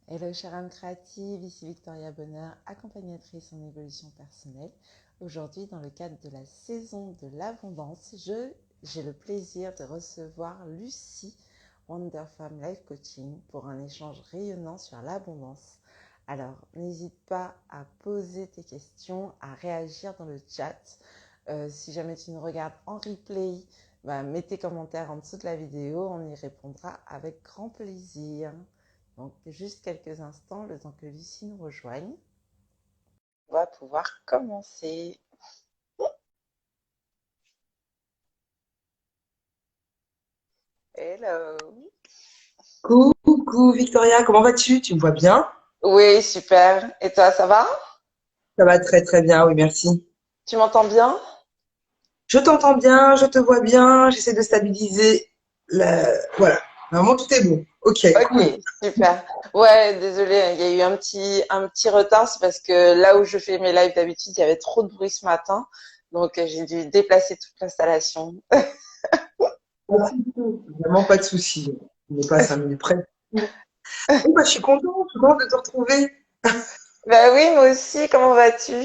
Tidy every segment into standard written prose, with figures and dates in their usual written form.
Hello chère âme créative, ici Victoria Bonheur, accompagnatrice en évolution personnelle. Aujourd'hui, dans le cadre de la saison de l'abondance, j'ai le plaisir de recevoir Lucie, Wonderfam Life Coaching, pour un échange rayonnant sur l'abondance. Alors, n'hésite pas à poser tes questions, à réagir dans le chat. Si jamais tu nous regardes en replay, mets tes commentaires en dessous de la vidéo, on y répondra avec grand plaisir. Donc, juste quelques instants, le temps que Lucie nous rejoigne. On va pouvoir commencer. Hello. Coucou Victoria, comment vas-tu? Tu me vois bien? Oui, super. Et toi, ça va? Ça va très très bien, oui, merci. Tu m'entends bien? Je t'entends bien, je te vois bien, j'essaie de stabiliser. Voilà, vraiment tout est bon. Ok, cool. Ok, super. Ouais, désolée, il y a eu un petit retard. C'est parce que là où je fais mes lives d'habitude, il y avait trop de bruit ce matin. Donc, j'ai dû déplacer toute l'installation. Pas de souci, vraiment pas de souci. On n'est pas 5 minutes près. Bon, bah, je suis contente de te retrouver. Bah oui, moi aussi, comment vas-tu?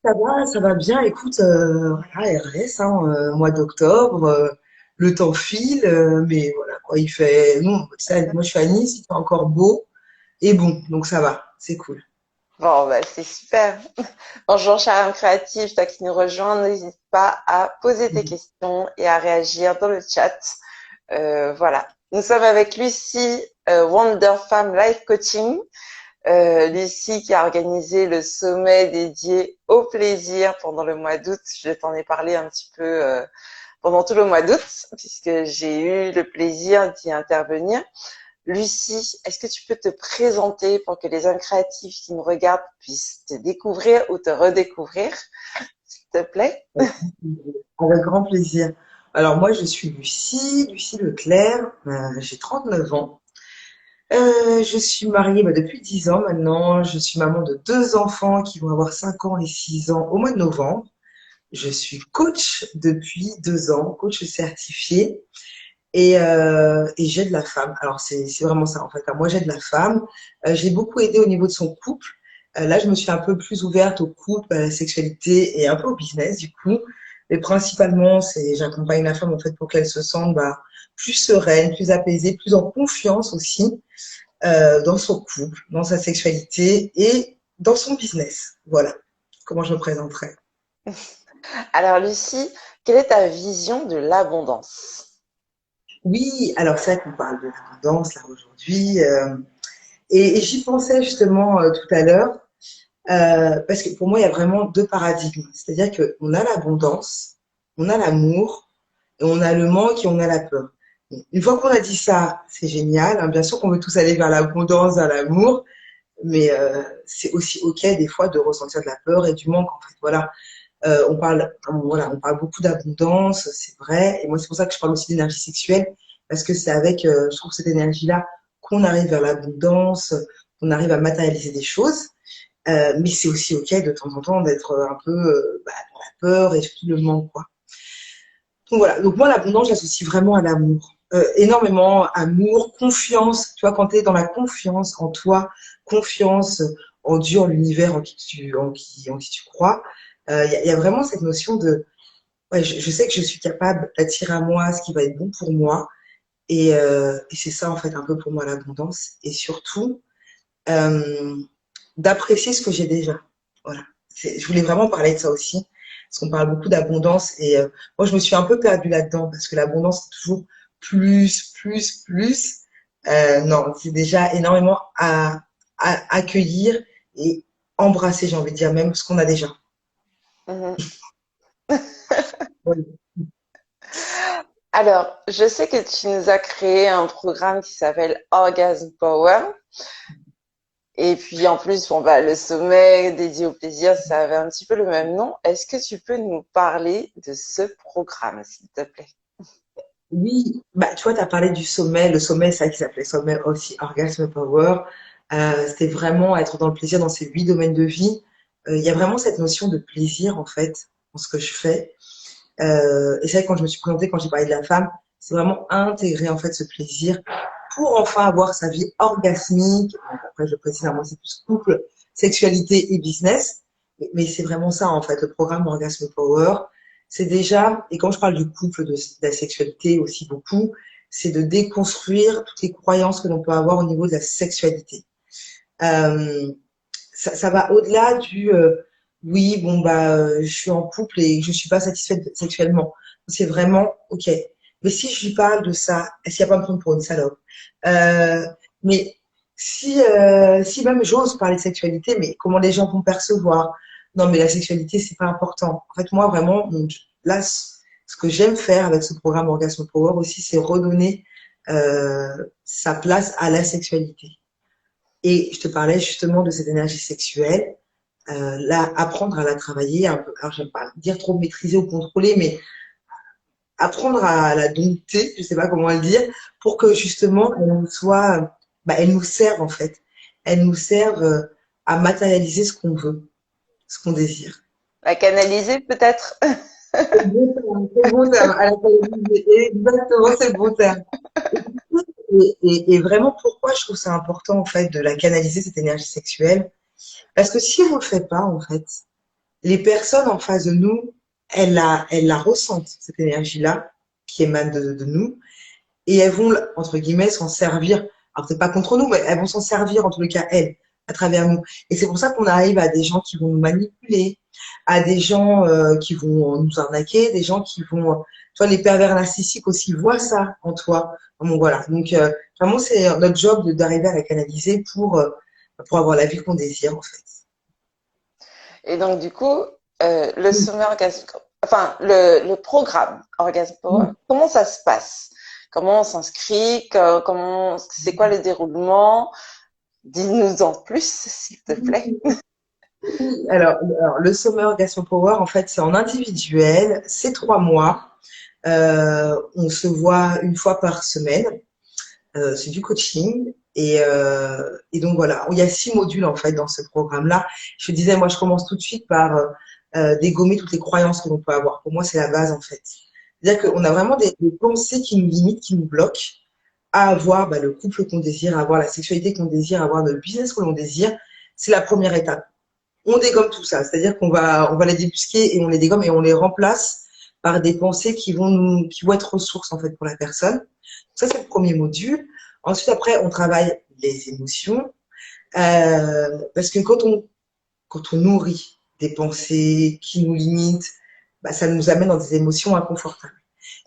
Ça va bien. Écoute, voilà, RS, hein, mois d'octobre, le temps file, mais voilà, quoi, il fait. Non, ça, moi je suis à Nice, il fait encore beau et bon, donc ça va, c'est cool. Bon, bah, c'est super. Bonjour, chère âme créative, toi qui nous rejoins, n'hésite pas à poser tes questions et à réagir dans le chat. Voilà. Nous sommes avec Lucie, Wonder Femme Life Coaching. Lucie qui a organisé le sommet dédié au plaisir pendant le mois d'août. Je t'en ai parlé un petit peu pendant tout le mois d'août, puisque j'ai eu le plaisir d'y intervenir. Lucie, est-ce que tu peux te présenter pour que les âmes créatives qui nous regardent puissent te découvrir ou te redécouvrir, s'il te plaît? Avec grand plaisir. Alors moi, je suis Lucie Leclerc, j'ai 39 ans. Je suis mariée depuis 10 ans maintenant. Je suis maman de 2 enfants qui vont avoir 5 ans et 6 ans au mois de novembre. Je suis coach depuis 2 ans, coach certifié et j'aide la femme. Alors c'est vraiment ça en fait. Moi j'aide la femme. J'ai beaucoup aidé au niveau de son couple. Là je me suis un peu plus ouverte au couple, à la sexualité et un peu au business du coup. Mais principalement c'est j'accompagne la femme en fait pour qu'elle se sente plus sereine, plus apaisée, plus en confiance aussi dans son couple, dans sa sexualité et dans son business. Voilà comment je me présenterai. Alors Lucie, quelle est ta vision de l'abondance? Oui, alors c'est vrai qu'on parle de l'abondance là aujourd'hui. Et j'y pensais justement tout à l'heure, parce que pour moi, il y a vraiment deux paradigmes. C'est-à-dire qu'on a l'abondance, on a l'amour, et on a le manque et on a la peur. Bon, une fois qu'on a dit ça, c'est génial, hein. Bien sûr qu'on veut tous aller vers l'abondance, vers l'amour, mais c'est aussi OK des fois de ressentir de la peur et du manque, en fait. Voilà. On parle beaucoup d'abondance, c'est vrai. Et moi, c'est pour ça que je parle aussi d'énergie sexuelle, parce que c'est avec, je trouve, cette énergie-là qu'on arrive vers l'abondance, qu'on arrive à matérialiser des choses. Mais c'est aussi OK de temps en temps d'être un peu dans la peur et surtout le manque, quoi. Donc voilà. Donc moi, l'abondance, j'associe vraiment à l'amour. Énormément amour, confiance. Tu vois, quand tu es dans la confiance en toi, confiance en Dieu, en l'univers en qui tu crois, y a vraiment cette notion de ouais, je sais que je suis capable d'attirer à moi ce qui va être bon pour moi. Et c'est ça, en fait, un peu pour moi l'abondance. Et surtout, euh, d'apprécier ce que j'ai déjà. Voilà. Je voulais vraiment parler de ça aussi, parce qu'on parle beaucoup d'abondance. Et moi, je me suis un peu perdue là-dedans, parce que l'abondance, c'est toujours plus, plus, plus. Non, c'est déjà énormément à accueillir et embrasser, j'ai envie de dire, même ce qu'on a déjà. Mhm. Oui. Alors, je sais que tu nous as créé un programme qui s'appelle Orgasm Power. Et puis en plus, bon, bah, le sommet dédié au plaisir, ça avait un petit peu le même nom. Est-ce que tu peux nous parler de ce programme, s'il te plaît? Oui, bah, tu vois, tu as parlé du sommet. Le sommet, c'est ça qui s'appelait sommet aussi Orgasm Power. C'était vraiment être dans le plaisir dans ces 8 domaines de vie. Il y a vraiment cette notion de plaisir, en fait, dans ce que je fais. Et c'est vrai, quand je me suis présentée, quand j'ai parlé de la femme, c'est vraiment intégrer, en fait, ce plaisir pour enfin avoir sa vie orgasmique. Après, je précise, moi, c'est plus couple, sexualité et business. Mais c'est vraiment ça, en fait, le programme Orgasme Power. C'est déjà, et quand je parle du couple, de la sexualité aussi beaucoup, c'est de déconstruire toutes les croyances que l'on peut avoir au niveau de la sexualité. Euh, ça va au-delà du oui, bon, bah, je suis en couple et je suis pas satisfaite sexuellement. C'est vraiment, ok. Mais si je lui parle de ça, est-ce qu'il va pas me prendre pour une salope? Euh, mais si même j'ose parler de sexualité, mais comment les gens vont percevoir? Non, mais la sexualité, c'est pas important. En fait, moi, vraiment, là, ce que j'aime faire avec ce programme Orgasme Power aussi, c'est redonner sa place à la sexualité. Et je te parlais justement de cette énergie sexuelle. Là, apprendre à la travailler un peu. Alors, j'aime pas dire trop maîtriser ou contrôler, mais apprendre à la dompter, je sais pas comment le dire, pour que justement, elle nous soit, bah, elle nous serve en fait. Elle nous serve à matérialiser ce qu'on veut, ce qu'on désire. La canaliser peut-être. C'est le bon terme, à la canaliser. Exactement, c'est le bon terme. Et vraiment, pourquoi je trouve ça important en fait de la canaliser, cette énergie sexuelle? Parce que si on le fait pas, en fait, les personnes en face de nous, elles la ressentent, cette énergie-là, qui émane de nous, et elles vont, entre guillemets, s'en servir. Alors, peut-être pas contre nous, mais elles vont s'en servir, en tous les cas, elles, à travers nous. Et c'est pour ça qu'on arrive à des gens qui vont nous manipuler, à des gens qui vont nous arnaquer, des gens qui vont, tu vois, les pervers narcissiques aussi voient ça en toi. Bon, voilà. Donc, vraiment, c'est notre job d'arriver à la canaliser pour avoir la vie qu'on désire, en fait. Et donc, du coup, le sommet orgasme, enfin, le programme Orgasme Power, comment ça se passe? Comment on s'inscrit? C'est quoi le déroulement? Dis-nous en plus, s'il te plaît. Alors, le Summer Orgasm Power, en fait, c'est en individuel, c'est 3 mois. On se voit une fois par semaine. C'est du coaching. Et donc voilà, il y a 6 modules en fait dans ce programme-là. Je te disais, moi, je commence tout de suite par dégommer toutes les croyances que l'on peut avoir. Pour moi, c'est la base en fait. C'est-à-dire qu'on a vraiment des pensées qui nous limitent, qui nous bloquent à avoir bah, le couple qu'on désire, à avoir la sexualité qu'on désire, à avoir le business que l'on désire. C'est la première étape. On dégomme tout ça, c'est-à-dire on va les débusquer et on les dégomme et on les remplace par des pensées qui vont être ressources en fait pour la personne. Ça, c'est le premier module. Ensuite, après, on travaille les émotions. Parce que quand on nourrit des pensées qui nous limitent, bah, ça nous amène dans des émotions inconfortables.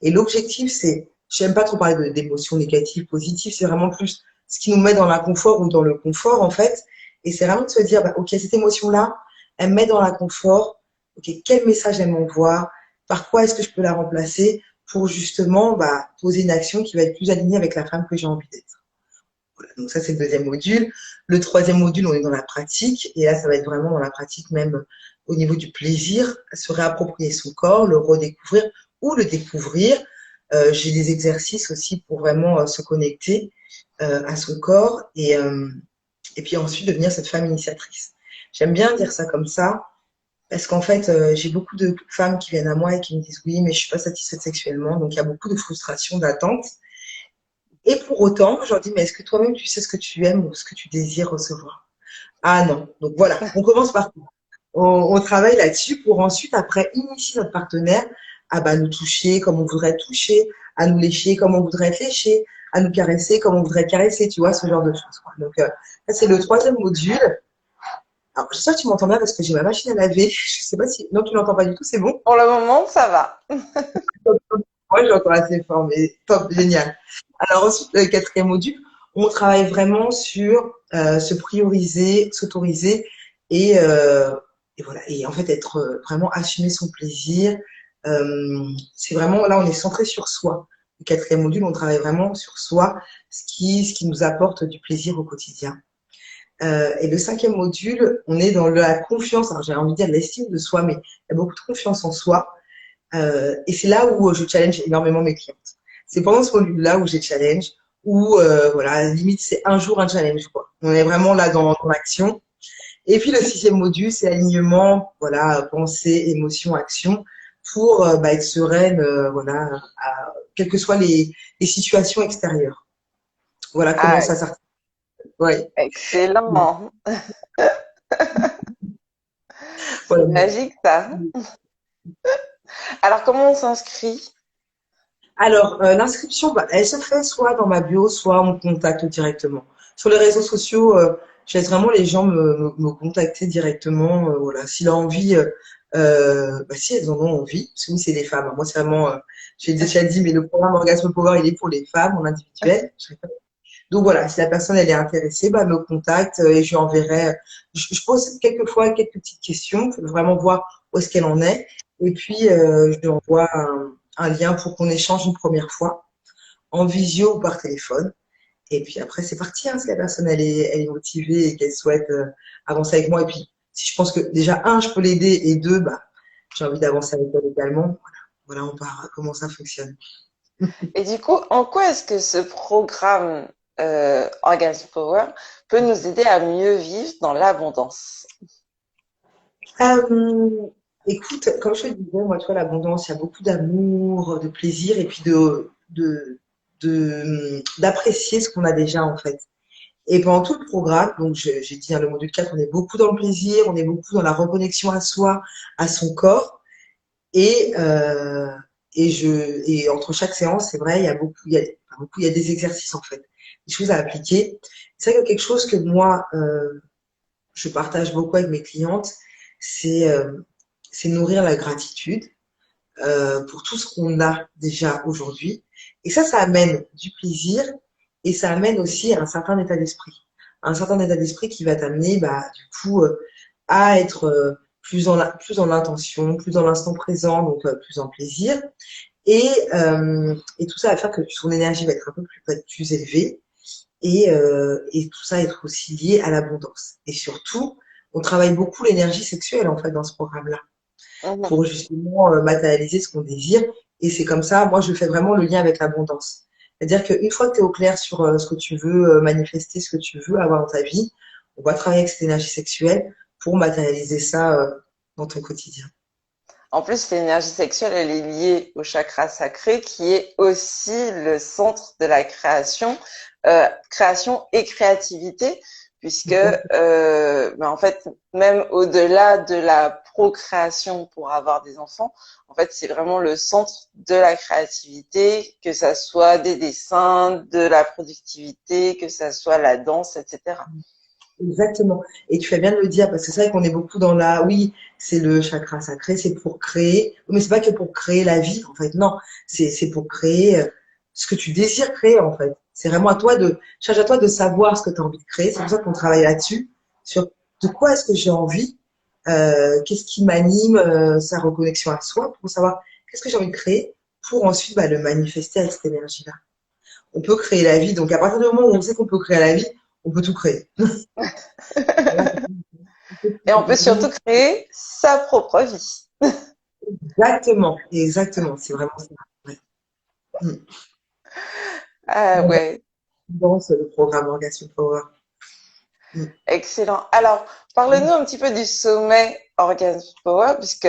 Et l'objectif, c'est, j'aime pas trop parler d'émotions négatives, positives, c'est vraiment plus ce qui nous met dans l'inconfort ou dans le confort, en fait. Et c'est vraiment de se dire, bah, ok, cette émotion-là, elle me met dans l'inconfort. Ok, quel message elle m'envoie? Par quoi est-ce que je peux la remplacer pour justement bah, poser une action qui va être plus alignée avec la femme que j'ai envie d'être. Voilà, donc ça, c'est le deuxième module. Le troisième module, on est dans la pratique. Et là, ça va être vraiment dans la pratique même au niveau du plaisir, se réapproprier son corps, le redécouvrir ou le découvrir. J'ai des exercices aussi pour vraiment se connecter à son corps et puis ensuite devenir cette femme initiatrice. J'aime bien dire ça comme ça parce qu'en fait, j'ai beaucoup de femmes qui viennent à moi et qui me disent oui, mais je suis pas satisfaite sexuellement. Donc il y a beaucoup de frustration, d'attente. Et pour autant, je leur dis, mais est-ce que toi-même tu sais ce que tu aimes ou ce que tu désires recevoir? Ah non. Donc voilà, on commence par on travaille là-dessus pour ensuite, après, initier notre partenaire à bah, nous toucher comme on voudrait être touché, à nous lécher comme on voudrait être léché, à nous caresser comme on voudrait être caressé, tu vois, ce genre de choses, quoi. Donc, ça, c'est le troisième module. Alors, j'espère que tu m'entends bien parce que j'ai ma machine à laver. Je sais pas si. Non, tu n'entends pas du tout, c'est bon? Pour le moment, ça va. Moi, j'entends assez fort, mais top, génial. Alors, ensuite, le quatrième module, on travaille vraiment sur se prioriser, s'autoriser et, euh, et voilà. Et en fait, être vraiment assumer son plaisir. C'est vraiment, là, on est centré sur soi. Le quatrième module, on travaille vraiment sur soi, ce qui nous apporte du plaisir au quotidien. Et le cinquième module, on est dans la confiance. Alors, j'ai envie de dire l'estime de soi, mais il y a beaucoup de confiance en soi. Et c'est là où je challenge énormément mes clientes. C'est pendant ce module-là où j'ai challenge, où voilà, limite c'est un jour un challenge, quoi. On est vraiment là dans l'action. Et puis le sixième module, c'est alignement, voilà, pensée, émotion, action, pour bah, être sereine, voilà, quelles que soient les situations extérieures. Voilà comment Ah, ça s'articule. Ouais. excellent. C'est Voilà. magique, ça. Alors, comment on s'inscrit? Alors, l'inscription, bah, elle se fait soit dans ma bio, soit on me contacte directement. Sur les réseaux sociaux, je laisse vraiment les gens me contacter directement. Voilà, s'il a envie, bah, si elles en ont envie, parce que oui, c'est des femmes, hein. Moi, c'est vraiment, j'ai déjà dit, mais le programme Orgasme Power, il est pour les femmes en individuel. Donc voilà, si la personne elle est intéressée, bah, elle me contacte et je lui enverrai. Je pose quelquefois quelques petites questions pour vraiment voir où est-ce qu'elle en est. Et puis, je lui envoie un lien pour qu'on échange une première fois en visio ou par téléphone. Et puis après, c'est parti, hein, si la personne elle est motivée et qu'elle souhaite avancer avec moi. Et puis, si je pense que déjà, un, je peux l'aider et deux, bah, j'ai envie d'avancer avec elle également. Voilà, on part, comment ça fonctionne. Et du coup, en quoi est-ce que ce programme Orgasm Power peut nous aider à mieux vivre dans l'abondance? Euh, Écoute, comme je te disais, moi, tu vois, l'abondance, il y a beaucoup d'amour, de plaisir et puis d'apprécier ce qu'on a déjà, en fait. Et pendant tout le programme, donc j'ai dit, hein, le module 4, on est beaucoup dans le plaisir, on est beaucoup dans la reconnexion à soi, à son corps. Et, euh, et entre chaque séance, c'est vrai, il y a beaucoup, enfin, beaucoup, il y a des exercices, en fait, des choses à appliquer. C'est vrai que quelque chose que moi, je partage beaucoup avec mes clientes, c'est c'est nourrir la gratitude pour tout ce qu'on a déjà aujourd'hui. Et ça amène du plaisir et ça amène aussi à un certain état d'esprit. Un certain état d'esprit qui va t'amener, bah, du coup, à être plus dans l'intention, plus dans l'instant présent, donc plus en plaisir. Et tout ça va faire que ton énergie va être un peu plus, va être plus élevée et tout ça être aussi lié à l'abondance. Et surtout, on travaille beaucoup l'énergie sexuelle en fait dans ce programme-là Mhm. pour justement matérialiser ce qu'on désire. Et c'est comme ça, moi je fais vraiment le lien avec l'abondance. C'est-à-dire qu'une fois que tu es au clair sur ce que tu veux manifester, ce que tu veux avoir dans ta vie, on va travailler avec cette énergie sexuelle pour matérialiser ça dans ton quotidien. En plus, l'énergie sexuelle, elle est liée au chakra sacré, qui est aussi le centre de la création, création et créativité, puisque ben, en fait, même au-delà de la procréation pour avoir des enfants, en fait, c'est vraiment le centre de la créativité, que ça soit des dessins, de la productivité, que ça soit la danse, etc. Exactement. Et tu fais bien de le dire, parce que c'est vrai qu'on est beaucoup dans la, oui, c'est le chakra sacré, c'est pour créer, mais c'est pas que pour créer la vie, en fait, non, c'est pour créer ce que tu désires créer, en fait. C'est vraiment charge à toi de savoir ce que tu as envie de créer. C'est pour ça qu'on travaille là-dessus, sur de quoi est-ce que j'ai envie, qu'est-ce qui m'anime, sa reconnexion à soi, pour savoir qu'est-ce que j'ai envie de créer, pour ensuite bah, le manifester avec cette énergie-là. On peut créer la vie, donc à partir du moment où on sait qu'on peut créer la vie, on peut tout créer. Et on peut surtout créer sa propre vie. Exactement, exactement, c'est vraiment ça. Ouais. Mm. Ah ouais, Dans le programme Orgasme Power. Mm. excellent. Alors, parle-nous un petit peu du sommet Orgasm Power, puisque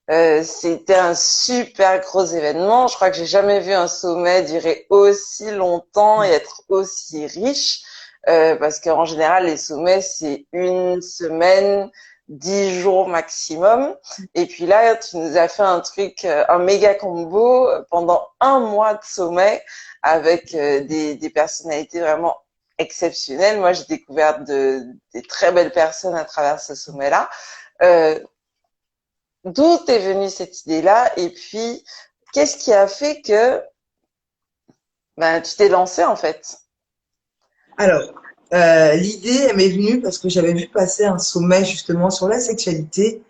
c'était un super gros événement. Je crois que j'ai jamais vu un sommet durer aussi longtemps et être aussi riche, parce qu'en général, les sommets, c'est une semaine, 10 jours maximum. Et puis là, tu nous as fait un truc, un méga combo pendant un mois de sommet avec des personnalités vraiment exceptionnel. Moi, j'ai découvert des très belles personnes à travers ce sommet-là. Euh, D'où est venue cette idée-là? Et puis, qu'est-ce qui a fait que ben, tu t'es lancé en fait? Alors, l'idée, elle m'est venue parce que j'avais vu passer un sommet justement sur la sexualité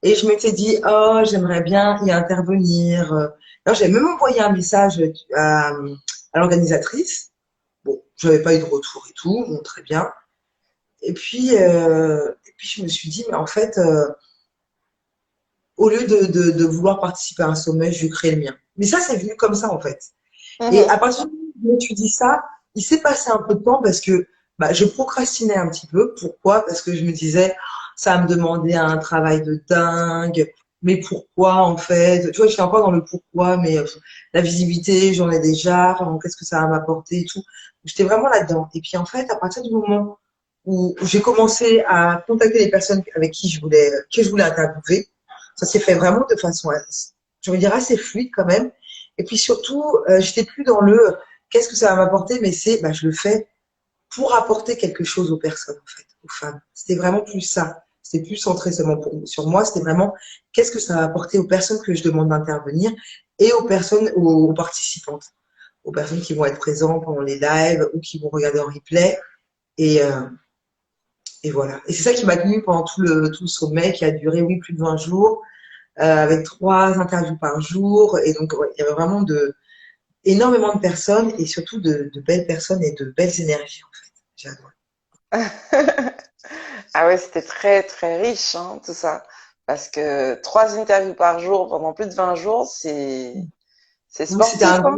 et je m'étais dit, oh, j'aimerais bien y intervenir. Alors, j'avais même envoyé un message à l'organisatrice. Bon, j'avais pas eu de retour et tout, bon, très bien. Et puis, je me suis dit, mais en fait, au lieu de vouloir participer à un sommet, je vais créer le mien. Mais ça, c'est venu comme ça, en fait. Et Mhm. à partir du moment où j'étudie ça, il s'est passé un peu de temps parce que bah, je procrastinais un petit peu. Pourquoi? Parce que je me disais, ça va me demander un travail de dingue. mais pourquoi en fait? Tu vois, j'étais encore dans le pourquoi, mais la visibilité, j'en ai déjà, enfin, qu'est-ce que ça va m'apporter et tout. J'étais vraiment là-dedans. Et puis en fait, à partir du moment où j'ai commencé à contacter les personnes avec qui que je voulais interviewer, ça s'est fait vraiment de façon, je veux dire, assez fluide quand même. Et puis surtout, j'étais plus dans le qu'est-ce que ça va m'apporter, mais c'est, bah, je le fais pour apporter quelque chose aux personnes, en fait, aux femmes. C'était vraiment plus ça. C'était plus centré seulement sur moi. C'était vraiment qu'est-ce que ça va apporter aux personnes que je demande d'intervenir et aux personnes, aux participantes, aux personnes qui vont être présentes pendant les lives ou qui vont regarder en replay. Et, euh, et voilà. Et c'est ça qui m'a tenu pendant tout le sommet qui a duré, oui, plus de 20 jours, avec 3 interviews par jour. Et donc, ouais, il y avait vraiment énormément de personnes et surtout de belles personnes et de belles énergies, en fait. J'ai adoré. Ah ouais, c'était très très riche, hein, tout ça. Parce que 3 interviews par jour pendant plus de 20 jours, c'est Donc, sportif, hein.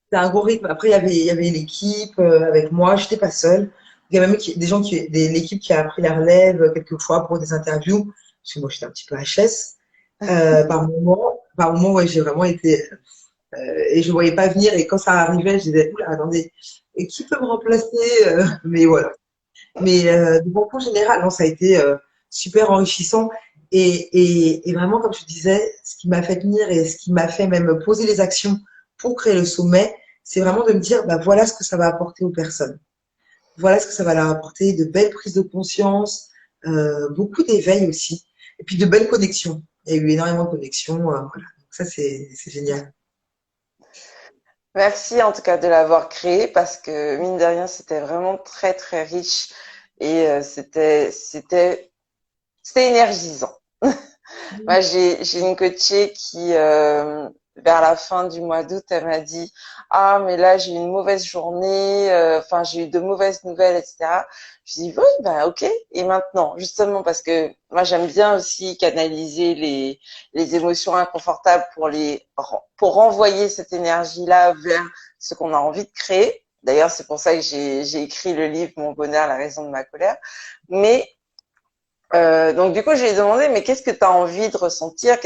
c'était un gros rythme. Après, il y avait l'équipe avec moi. J'étais pas seule. Il y a même des gens l'équipe qui a pris la relève quelquefois pour des interviews. Parce que moi, j'étais un petit peu HS. Par moment, ouais, j'ai vraiment été, et je voyais pas venir. Et quand ça arrivait, je disais, oula, attendez, et qui peut me remplacer? Mais voilà. Mais de bon point général, non, ça a été super enrichissant. Et vraiment, comme je disais, ce qui m'a fait tenir et ce qui m'a fait même poser les actions pour créer le sommet, c'est vraiment de me dire, bah, voilà ce que ça va apporter aux personnes. Voilà ce que ça va leur apporter, de belles prises de conscience, beaucoup d'éveil aussi, et puis de belles connexions. Il y a eu énormément de connexions, voilà. Donc ça, c'est génial. Merci en tout cas de l'avoir créé parce que mine de rien, c'était vraiment très très riche et c'était énergisant. Moi, j'ai une coachée qui, vers la fin du mois d'août, elle m'a dit, ah, mais là, j'ai eu une mauvaise journée, enfin, j'ai eu de mauvaises nouvelles, etc. Je dis, oui, ben, ok. Et maintenant, justement, parce que moi, j'aime bien aussi canaliser les émotions inconfortables pour renvoyer cette énergie-là vers ce qu'on a envie de créer. D'ailleurs, c'est pour ça que j'ai écrit le livre Mon bonheur, la raison de ma colère. Mais donc du coup, je lui ai demandé, mais qu'est-ce que tu as envie de ressentir?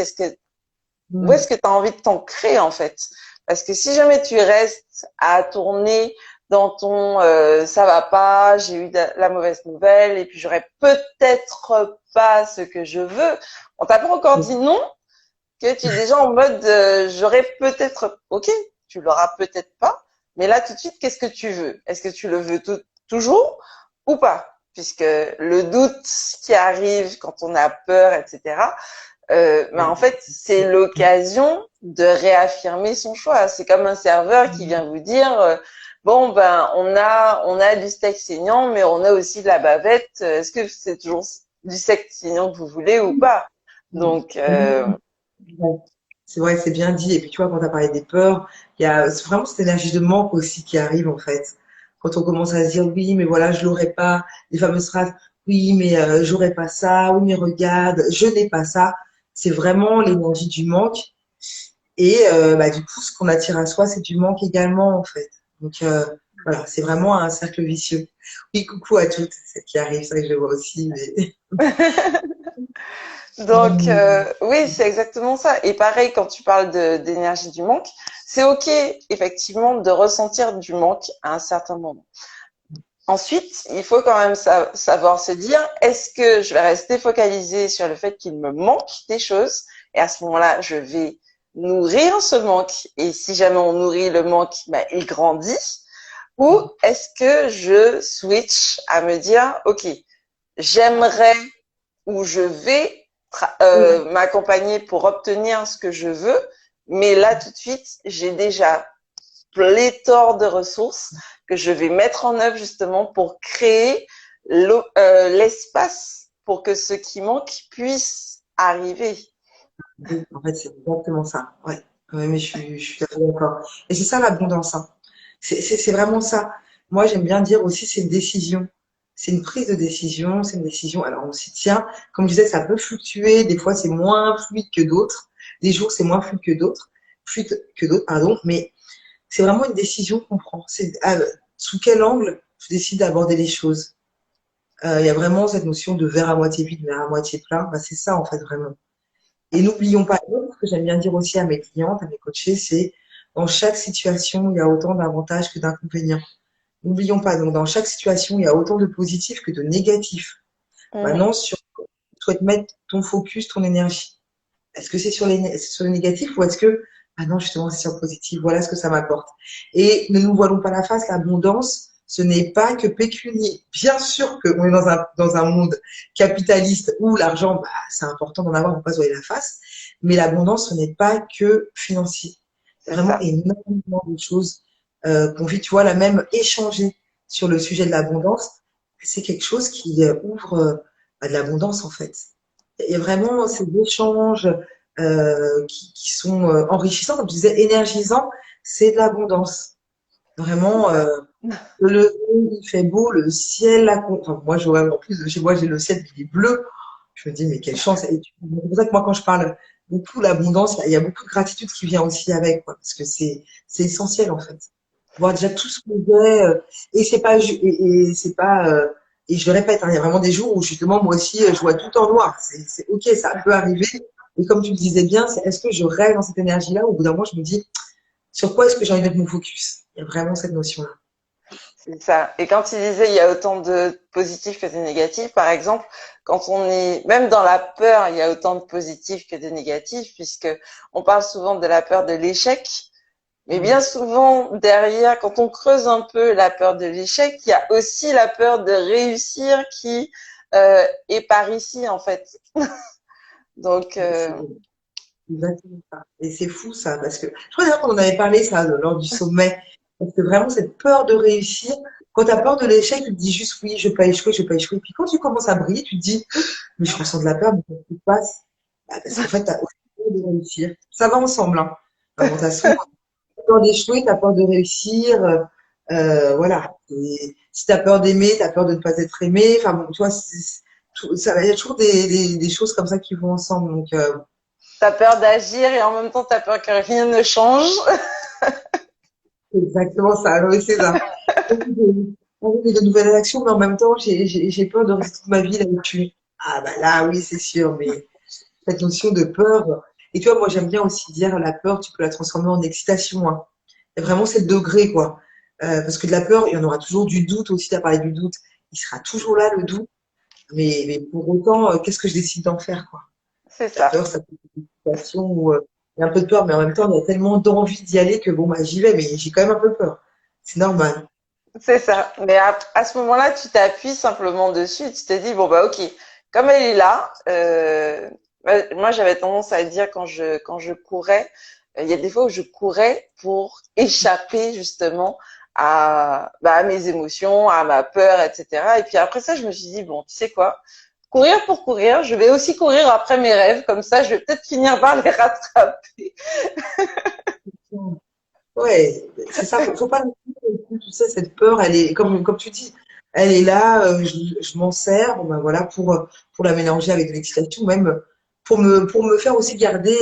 Où Mm. est-ce que tu as envie de t'ancrer en fait? Parce que si jamais tu restes à tourner dans ton ça va pas, j'ai eu la mauvaise nouvelle et puis j'aurais peut-être pas ce que je veux, on t'a pas encore dit non, que tu es déjà en mode j'aurais peut-être, ok, tu l'auras peut-être pas, mais là tout de suite, qu'est-ce que tu veux? Est-ce que tu le veux toujours ou pas? Puisque le doute qui arrive quand on a peur, etc., ben en fait, c'est l'occasion de réaffirmer son choix. C'est comme un serveur qui vient vous dire, bon ben on a du steak saignant, mais on a aussi de la bavette. Est-ce que c'est toujours du steak saignant que vous voulez ou pas? Donc Ouais. C'est vrai, c'est bien dit. Et puis, tu vois, quand tu as parlé des peurs, il y a vraiment cette énergie de manque aussi qui arrive, en fait. Quand on commence à se dire, oui, mais voilà, je l'aurais pas. Les fameuses phrases, oui, mais j'aurais pas ça. Oui, mais regarde, je n'ai pas ça. C'est vraiment l'énergie du manque. Et bah, du coup, ce qu'on attire à soi, c'est du manque également, en fait. Donc, voilà, c'est vraiment un cercle vicieux. Oui, coucou à toutes, celles qui arrivent, c'est vrai que je le vois aussi. Mais... Donc, oui, c'est exactement ça. Et pareil, quand tu parles d'énergie du manque, c'est OK, effectivement, de ressentir du manque à un certain moment. Ensuite, il faut quand même savoir se dire, est-ce que je vais rester focalisé sur le fait qu'il me manque des choses? Et à ce moment-là, je vais nourrir ce manque. Et si jamais on nourrit le manque, ben, il grandit. Ou est-ce que je switch à me dire, OK, j'aimerais ou je vais m'accompagner pour obtenir ce que je veux, mais là tout de suite, j'ai déjà pléthore de ressources que je vais mettre en œuvre justement pour créer l'espace pour que ce qui manque puisse arriver. Oui, en fait, c'est exactement ça. Ouais, ouais, mais je suis tout à fait d'accord. Et c'est ça l'abondance, hein. C'est vraiment ça. Moi, j'aime bien dire aussi, c'est une décision. C'est une prise de décision, c'est une décision. Alors, on s'y tient. Comme je disais, ça peut fluctuer. Des fois, c'est moins fluide que d'autres. Des jours, c'est moins fluide que d'autres, pardon. Mais c'est vraiment une décision qu'on prend. C'est sous quel angle je décide d'aborder les choses. Il y a vraiment cette notion de verre à moitié vide, verre à moitié plein. Bah, c'est ça, en fait, vraiment. Et n'oublions pas, ce que j'aime bien dire aussi à mes clientes, à mes coachés, c'est dans chaque situation, il y a autant d'avantages que d'inconvénients. N'oublions pas, donc dans chaque situation, il y a autant de positifs que de négatifs. Mhm. Maintenant, sur quoi tu souhaites mettre ton focus, ton énergie. Est-ce que c'est sur sur le négatif ou est-ce que, ah non, justement, c'est sur le positif, voilà ce que ça m'apporte. Et ne nous voilons pas la face, l'abondance, ce n'est pas que pécunier. Bien sûr qu'on est dans un monde capitaliste où l'argent, bah, c'est important d'en avoir, on ne pas se voiler la face, mais l'abondance, ce n'est pas que financier. Il y C'est a vraiment ça. énormément de choses qu'on vit, tu vois, là même échanger sur le sujet de l'abondance, c'est quelque chose qui ouvre de l'abondance en fait. Il y a vraiment ces échanges qui sont enrichissants, comme tu disais, énergisants, c'est de l'abondance. C'est Vraiment, ça. le lever, il fait beau, le ciel, enfin, moi, en plus de chez moi, j'ai le ciel qui est bleu. Je me dis, mais quelle chance. Et c'est pour ça que moi, quand je parle beaucoup l'abondance, il y a beaucoup de gratitude qui vient aussi avec, quoi, parce que c'est essentiel, en fait. Voir déjà tout ce qu'on est, et c'est pas, et c'est pas, et je le répète, hein, il y a vraiment des jours où justement, moi aussi, je vois tout en noir. C'est ok, ça peut arriver. Et comme tu le disais bien, c'est est-ce que je rêve dans cette énergie-là, ou au bout d'un moment, je me dis, sur quoi est-ce que j'ai envie de mettre mon focus? Il y a vraiment cette notion-là. C'est ça. Et quand il disait il y a autant de positifs que de négatifs, par exemple, quand on est même dans la peur, il y a autant de positifs que de négatifs, puisque on parle souvent de la peur de l'échec, mais bien souvent derrière, quand on creuse un peu la peur de l'échec, il y a aussi la peur de réussir qui est par ici en fait. Donc C'est exactement ça. Et c'est fou ça, parce que je crois d'ailleurs qu'on en avait parlé ça lors du sommet, parce que vraiment cette peur de réussir, quand tu as peur de l'échec, tu te dis juste oui, je vais pas échouer, je vais pas échouer. Puis quand tu commences à briller, tu te dis mais je ressens de la peur, mais qu'est-ce qui se passe? Bah, parce qu'en fait, tu as aussi peur de réussir. Ça va ensemble, hein. Vraiment, t'as soit peur d'échouer, tu as peur de réussir, voilà. Et si tu as peur d'aimer, tu as peur de ne pas être aimé. Enfin bon, tu vois, il y a toujours des choses comme ça qui vont ensemble. Donc, t'as peur d'agir et en même temps t'as peur que rien ne change. c'est exactement ça. Oui, c'est ça. Envie de nouvelles actions, mais en même temps, j'ai peur de rester toute ma vie là-dessus. Ah bah là, oui, c'est sûr, mais cette notion de peur. Et tu vois, moi, j'aime bien aussi dire la peur, tu peux la transformer en excitation, hein. Et vraiment, c'est le degré, quoi. Parce que de la peur, il y en aura toujours du doute aussi. Tu as parlé du doute. Il sera toujours là, le doute. Mais pour autant, qu'est-ce que je décide d'en faire, quoi. C'est La ça. peur, ça peut être une situation où il y a un peu de peur, mais en même temps, il y a tellement d'envie d'y aller que bon, bah, j'y vais, mais j'ai quand même un peu peur. C'est normal. C'est ça. Mais à ce moment-là, tu t'appuies simplement dessus et tu te dis, bon, bah, ok, comme elle est là, moi, j'avais tendance à dire quand je courais, il y a des fois où je courais pour échapper justement à mes émotions, à ma peur, etc. Et puis après ça, je me suis dit, bon, tu sais quoi? Courir pour courir, je vais aussi courir après mes rêves, comme ça, je vais peut-être finir par les rattraper. Ouais, c'est ça, faut pas, tu sais, cette peur, elle est, comme tu dis, elle est là, je m'en sers, bon, ben voilà, pour la mélanger avec de l'excitation, même pour me faire aussi garder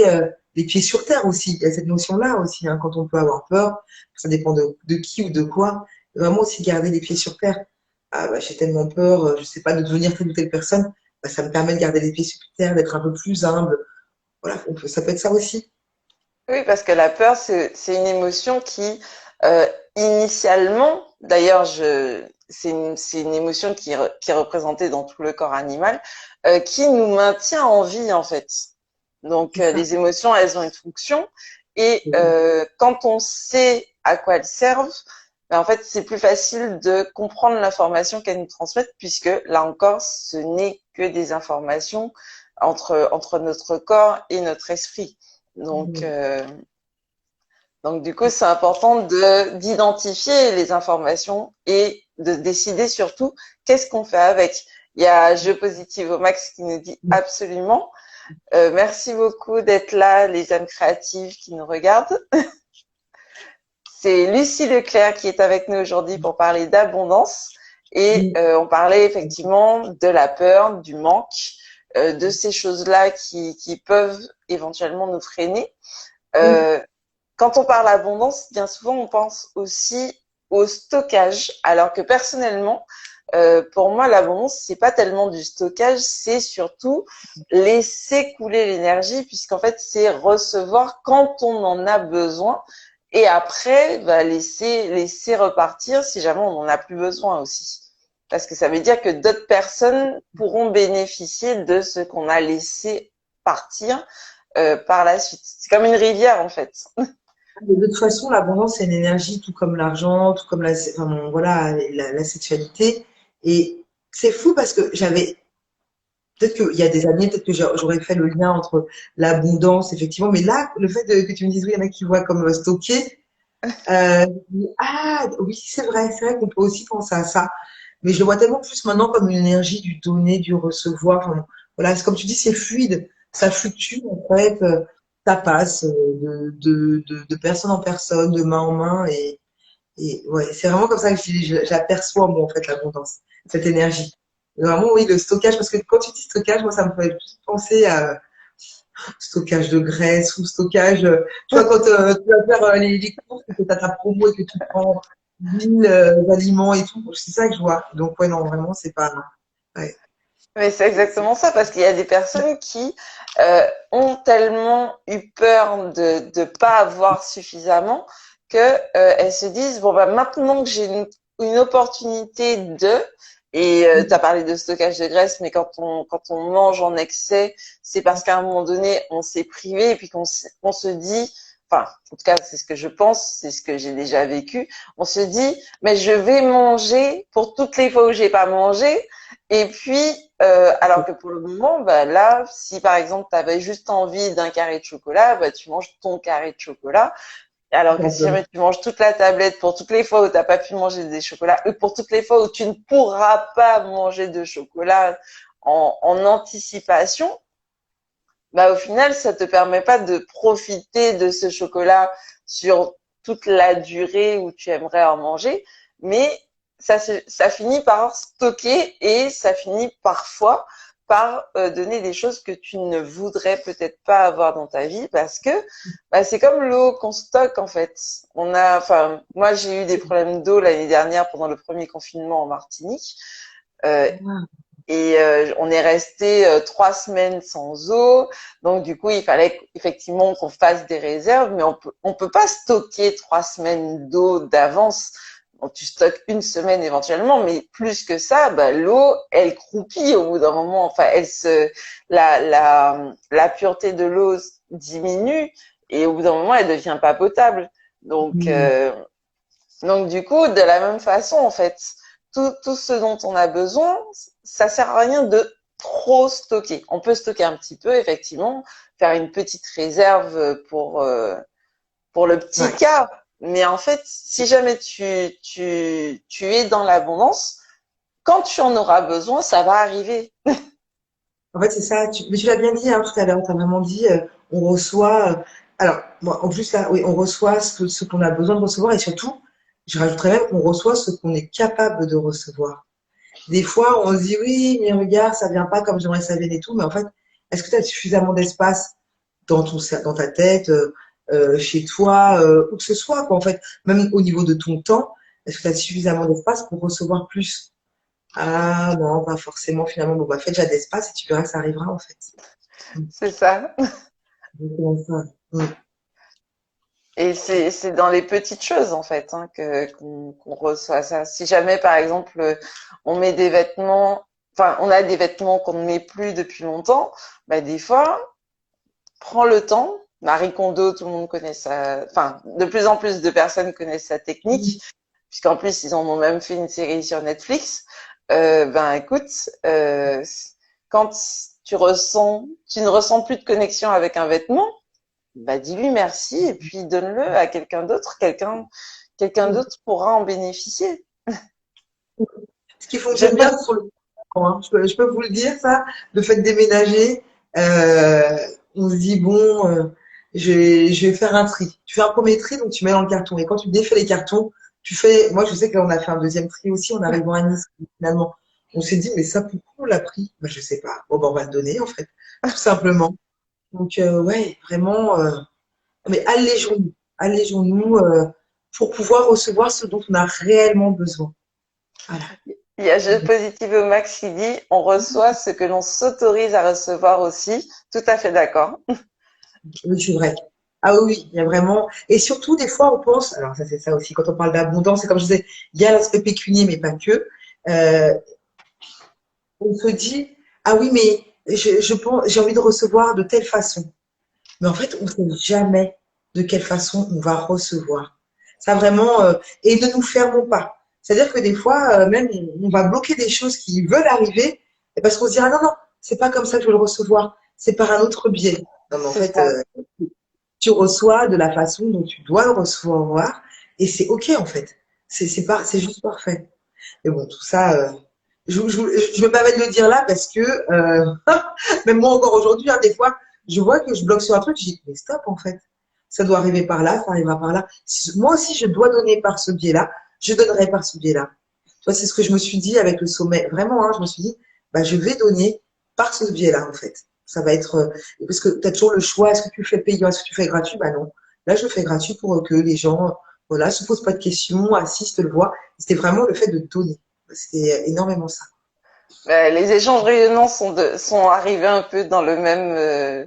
les pieds sur terre aussi. Il y a cette notion-là aussi, hein, quand on peut avoir peur, ça dépend de qui ou de quoi, vraiment aussi garder les pieds sur terre. Ah, bah, j'ai tellement peur, je sais pas, de devenir telle ou telle personne, bah, ça me permet de garder les pieds sur terre, d'être un peu plus humble. Voilà, ça peut être ça aussi. Oui, parce que la peur, c'est une émotion qui, initialement, d'ailleurs, c'est une émotion qui est représentée dans tout le corps animal, qui nous maintient en vie, en fait. Donc, C'est ça. les émotions, elles ont une fonction. Et quand on sait à quoi elles servent, ben, en fait, c'est plus facile de comprendre l'information qu'elles nous transmettent, puisque là encore, ce n'est que des informations entre notre corps et notre esprit. Donc, Mhm. du coup, c'est important de d'identifier les informations et de décider surtout qu'est-ce qu'on fait avec. Il y a Jeu Positif au Max qui nous dit absolument. Merci beaucoup d'être là, les âmes créatives qui nous regardent. C'est Lucie Leclerc qui est avec nous aujourd'hui pour parler d'abondance. Et on parlait effectivement de la peur, du manque, de ces choses-là qui peuvent éventuellement nous freiner. Oui. Euh, Quand on parle abondance, bien souvent, on pense aussi au stockage, alors que personnellement, pour moi, l'abondance, c'est pas tellement du stockage, c'est surtout laisser couler l'énergie, puisqu'en fait, c'est recevoir quand on en a besoin. Et après, laisser repartir si jamais on n'en a plus besoin aussi. Parce que ça veut dire que d'autres personnes pourront bénéficier de ce qu'on a laissé partir par la suite. C'est comme une rivière en fait. De toute façon, l'abondance, c'est une énergie, tout comme l'argent, tout comme enfin, voilà, la sexualité. Et c'est fou parce que peut-être qu'il y a des années, peut-être que j'aurais fait le lien entre l'abondance, effectivement. Mais là, le fait que tu me dises, oui, il y en a qui voient comme stocker. Ah, oui, c'est vrai qu'on peut aussi penser à ça. Mais je le vois tellement plus maintenant comme une énergie du donner, du recevoir. Enfin, voilà, c'est comme tu dis, c'est fluide, ça fluctue en fait, ça passe de personne en personne, de main en main, et ouais, c'est vraiment comme ça que j'aperçois moi en fait l'abondance, cette énergie. Vraiment, oui, le stockage, parce que quand tu dis stockage, moi ça me fait plus penser à stockage de graisse ou stockage. Tu vois, quand tu vas faire les courses et que tu as ta promo et que tu prends 1000 aliments et tout, c'est ça que je vois. Donc, ouais, non, vraiment, c'est pas. Ouais. Mais c'est exactement ça, parce qu'il y a des personnes qui ont tellement eu peur de pas avoir suffisamment que elles se disent bon bah maintenant que j'ai une opportunité de et tu as parlé de stockage de graisse, mais quand on mange en excès, c'est parce qu'à un moment donné on s'est privé et puis qu'on se dit, enfin en tout cas c'est ce que je pense, c'est ce que j'ai déjà vécu, on se dit mais je vais manger pour toutes les fois où j'ai pas mangé. Et puis, alors que pour le moment, bah là, si par exemple tu avais juste envie d'un carré de chocolat, bah tu manges ton carré de chocolat. Alors que si jamais tu manges toute la tablette pour toutes les fois où t'as pas pu manger des chocolats, ou pour toutes les fois où tu ne pourras pas manger de chocolat en anticipation, bah au final, ça te permet pas de profiter de ce chocolat sur toute la durée où tu aimerais en manger, mais ça finit par stocker et ça finit parfois par donner des choses que tu ne voudrais peut-être pas avoir dans ta vie parce que bah, c'est comme l'eau qu'on stocke en fait. Enfin, moi j'ai eu des problèmes d'eau l'année dernière pendant le premier confinement en Martinique. Euh, et on est resté 3 semaines sans eau, donc du coup il fallait effectivement qu'on fasse des réserves, mais on peut pas stocker 3 semaines d'eau d'avance. Bon, tu stockes une semaine éventuellement, mais plus que ça, bah, l'eau elle croupit au bout d'un moment. Enfin, la pureté de l'eau diminue et au bout d'un moment elle devient pas potable. Donc donc du coup, de la même façon, en fait, tout ce dont on a besoin, ça sert à rien de trop stocker. On peut stocker un petit peu, effectivement, faire une petite réserve pour le petit Ouais. cas. Mais en fait, si jamais tu es dans l'abondance, quand tu en auras besoin, ça va arriver. En fait, c'est ça. Mais tu l'as bien dit hein, tout à l'heure. Tu as vraiment dit, on reçoit. Alors, bon, en plus, là, oui, on reçoit ce qu'on a besoin de recevoir et surtout, je rajouterais même qu'on reçoit ce qu'on est capable de recevoir. Des fois, on se dit, oui, mais regarde, ça vient pas comme j'aimerais que ça vienne et tout. Mais en fait, est-ce que tu as suffisamment d'espace dans ta tête, chez toi, où que ce soit, quoi, en fait, même au niveau de ton temps, est-ce que tu as suffisamment d'espace pour recevoir plus? Ah non, pas forcément finalement. Bon, bah, fais déjà d'espace et tu verras que ça arrivera en fait. C'est ça. Exactement ça. Et c'est dans les petites choses en fait hein, qu'on reçoit ça. Si jamais par exemple on met des vêtements, enfin on a des vêtements qu'on ne met plus depuis longtemps, bah des fois prends le temps. Marie Kondo, tout le monde connaît ça. Enfin, de plus en plus de personnes connaissent sa technique, puisqu'en plus ils en ont même fait une série sur Netflix. Ben écoute, quand tu ne ressens plus de connexion avec un vêtement, bah dis-lui merci et puis donne-le à quelqu'un d'autre. Quelqu'un d'autre pourra en bénéficier. Ce qu'il faut, J'aime j'aime bien. bien sur le hein, je peux vous le dire ça, le fait de déménager, euh, on se dit bon, je vais faire un tri. Tu fais un premier tri, donc tu mets dans le carton. Et quand tu défais les cartons, tu fais. Moi, je sais que là, on a fait un deuxième tri aussi en arrivant à Nice. Finalement, on s'est dit mais ça pourquoi on l'a pris? Bah, je sais pas. Bon, bah, on va le donner en fait, tout simplement. Donc ouais, vraiment. Mais allégeons-nous pour pouvoir recevoir ce dont on a réellement besoin. Voilà. Il y a Jeu Positif au Max qui dit on reçoit ce que l'on s'autorise à recevoir aussi. Tout à fait d'accord. Oui, c'est vrai. Ah oui, oui, il y a vraiment. Et surtout, des fois, on pense. Alors, ça, c'est ça aussi. Quand on parle d'abondance, c'est comme je disais, il y a l'aspect pécunier, mais pas que. Euh, on se dit, ah oui, mais je pense, j'ai envie de recevoir de telle façon. Mais en fait, on ne sait jamais de quelle façon on va recevoir. Ça vraiment, et ne nous fermons pas. C'est-à-dire que des fois, même, on va bloquer des choses qui veulent arriver, et parce qu'on se dit, ah non, non, c'est pas comme ça que je veux le recevoir, c'est par un autre biais. Non, mais en C'est fait, ça. tu reçois de la façon dont tu dois le recevoir, et c'est OK, en fait. C'est pas, c'est juste parfait. Et bon, tout ça, je me permets de le dire là parce que même moi encore aujourd'hui, hein, des fois, je vois que je bloque sur un truc, je dis mais stop en fait. Ça doit arriver par là, ça arrivera par là. Moi aussi, je dois donner par ce biais-là, je donnerai par ce biais-là. Tu vois, c'est ce que je me suis dit avec le sommet. Vraiment, hein, je me suis dit, bah, je vais donner par ce biais-là en fait. Ça va être parce que tu as toujours le choix. Est-ce que tu fais payant, est-ce que tu fais gratuit? Bah non. Là, je fais gratuit pour que les gens, voilà, se posent pas de questions, assistent, le voient. C'était vraiment le fait de donner. C'était énormément ça. Les échanges rayonnants sont arrivés un peu dans le même,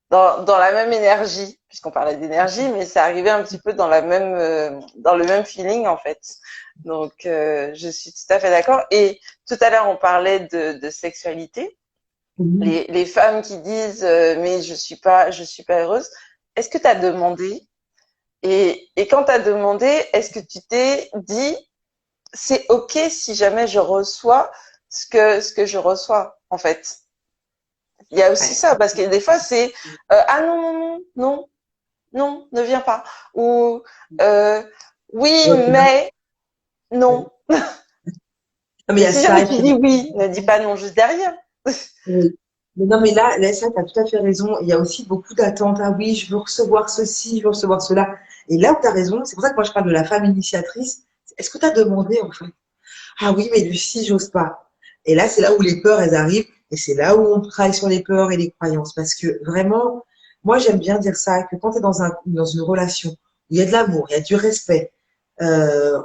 dans la même énergie, puisqu'on parlait d'énergie, mais c'est arrivé un petit peu dans le même feeling en fait. Donc, je suis tout à fait d'accord. Et tout à l'heure, on parlait de sexualité. Mhm. Les femmes qui disent mais je suis pas heureuse. Est-ce que tu as demandé et quand tu as demandé, est-ce que tu t'es dit c'est ok si jamais je reçois ce que je reçois en fait. Il y a aussi Ouais. ça parce que des fois c'est ah non non non non non ne viens pas ou euh, oui Ouais, mais ouais. non. Non, mais il y Et a si ça, jamais et tu puis, dis oui, ne dis pas non juste derrière. oui. Mais non, mais là, ça, tu as tout à fait raison. Il y a aussi beaucoup d'attentes. Ah oui, je veux recevoir ceci, je veux recevoir cela. Et là où tu as raison, c'est pour ça que moi je parle de la femme initiatrice. Est-ce que tu as demandé en fait? Ah oui, mais Lucie, j'ose pas. Et là, c'est là où les peurs, elles arrivent. Et c'est là où on travaille sur les peurs et les croyances. Parce que vraiment, moi, j'aime bien dire ça, que quand tu es dans une relation où il y a de l'amour, il y a du respect, euh,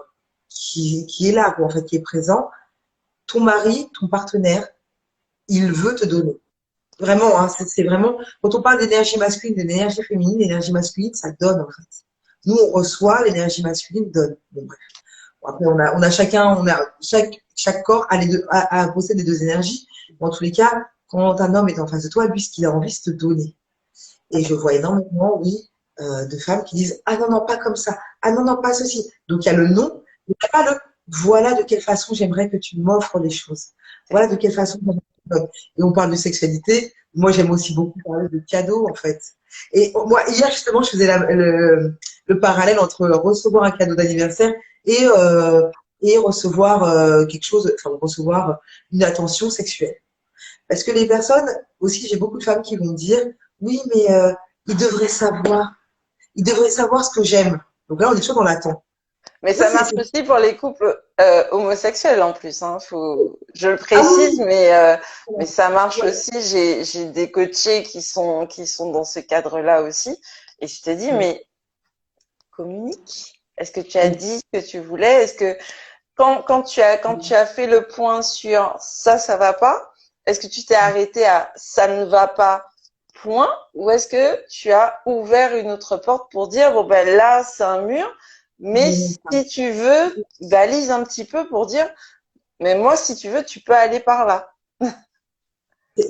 qui est là, quoi, en fait, qui est présent, ton mari, ton partenaire, il veut te donner. Vraiment, hein, c'est vraiment, quand on parle d'énergie masculine, d'énergie féminine, l'énergie masculine, ça donne, en fait. Nous, on reçoit, l'énergie masculine donne. Bon, bref. Bon, après, on a chacun, chaque corps a possède les deux énergies. Bon, en tous les cas, quand un homme est en face de toi, lui, ce qu'il a envie, c'est de te donner. Et je vois énormément, oui, de femmes qui disent, ah non, non, pas comme ça. Ah non, non, pas ceci. Donc, il y a le non, mais il n'y a pas le, voilà de quelle façon j'aimerais que tu m'offres les choses. C'est Voilà de ça. quelle façon j'aimerais que tu me donnes. Et on parle de sexualité. Moi, j'aime aussi beaucoup parler de cadeaux, en fait. Et moi, hier, justement, je faisais le parallèle entre recevoir un cadeau d'anniversaire et, euh, et recevoir quelque chose, enfin, recevoir une attention sexuelle. Parce que les personnes, aussi, j'ai beaucoup de femmes qui vont dire, oui, mais ils devraient savoir, ils devraient savoir ce que j'aime. Donc là, on est toujours dans l'attente. Mais Ça, ça marche aussi pour les couples homosexuels en plus. Hein. Je le ah précise, oui, mais ça marche oui, aussi. J'ai des coachés qui sont dans ce cadre-là aussi. Et je te dis, oui, mais communique. Est-ce que tu as oui, dit ce que tu voulais? Est-ce que quand tu as fait le point sur ça va pas, est-ce que tu t'es arrêté à ça ne va pas, point, ou est-ce que tu as ouvert une autre porte pour dire bon ben là c'est un mur, mais oui. si tu veux, balise un petit peu pour dire mais moi si tu veux, tu peux aller par là.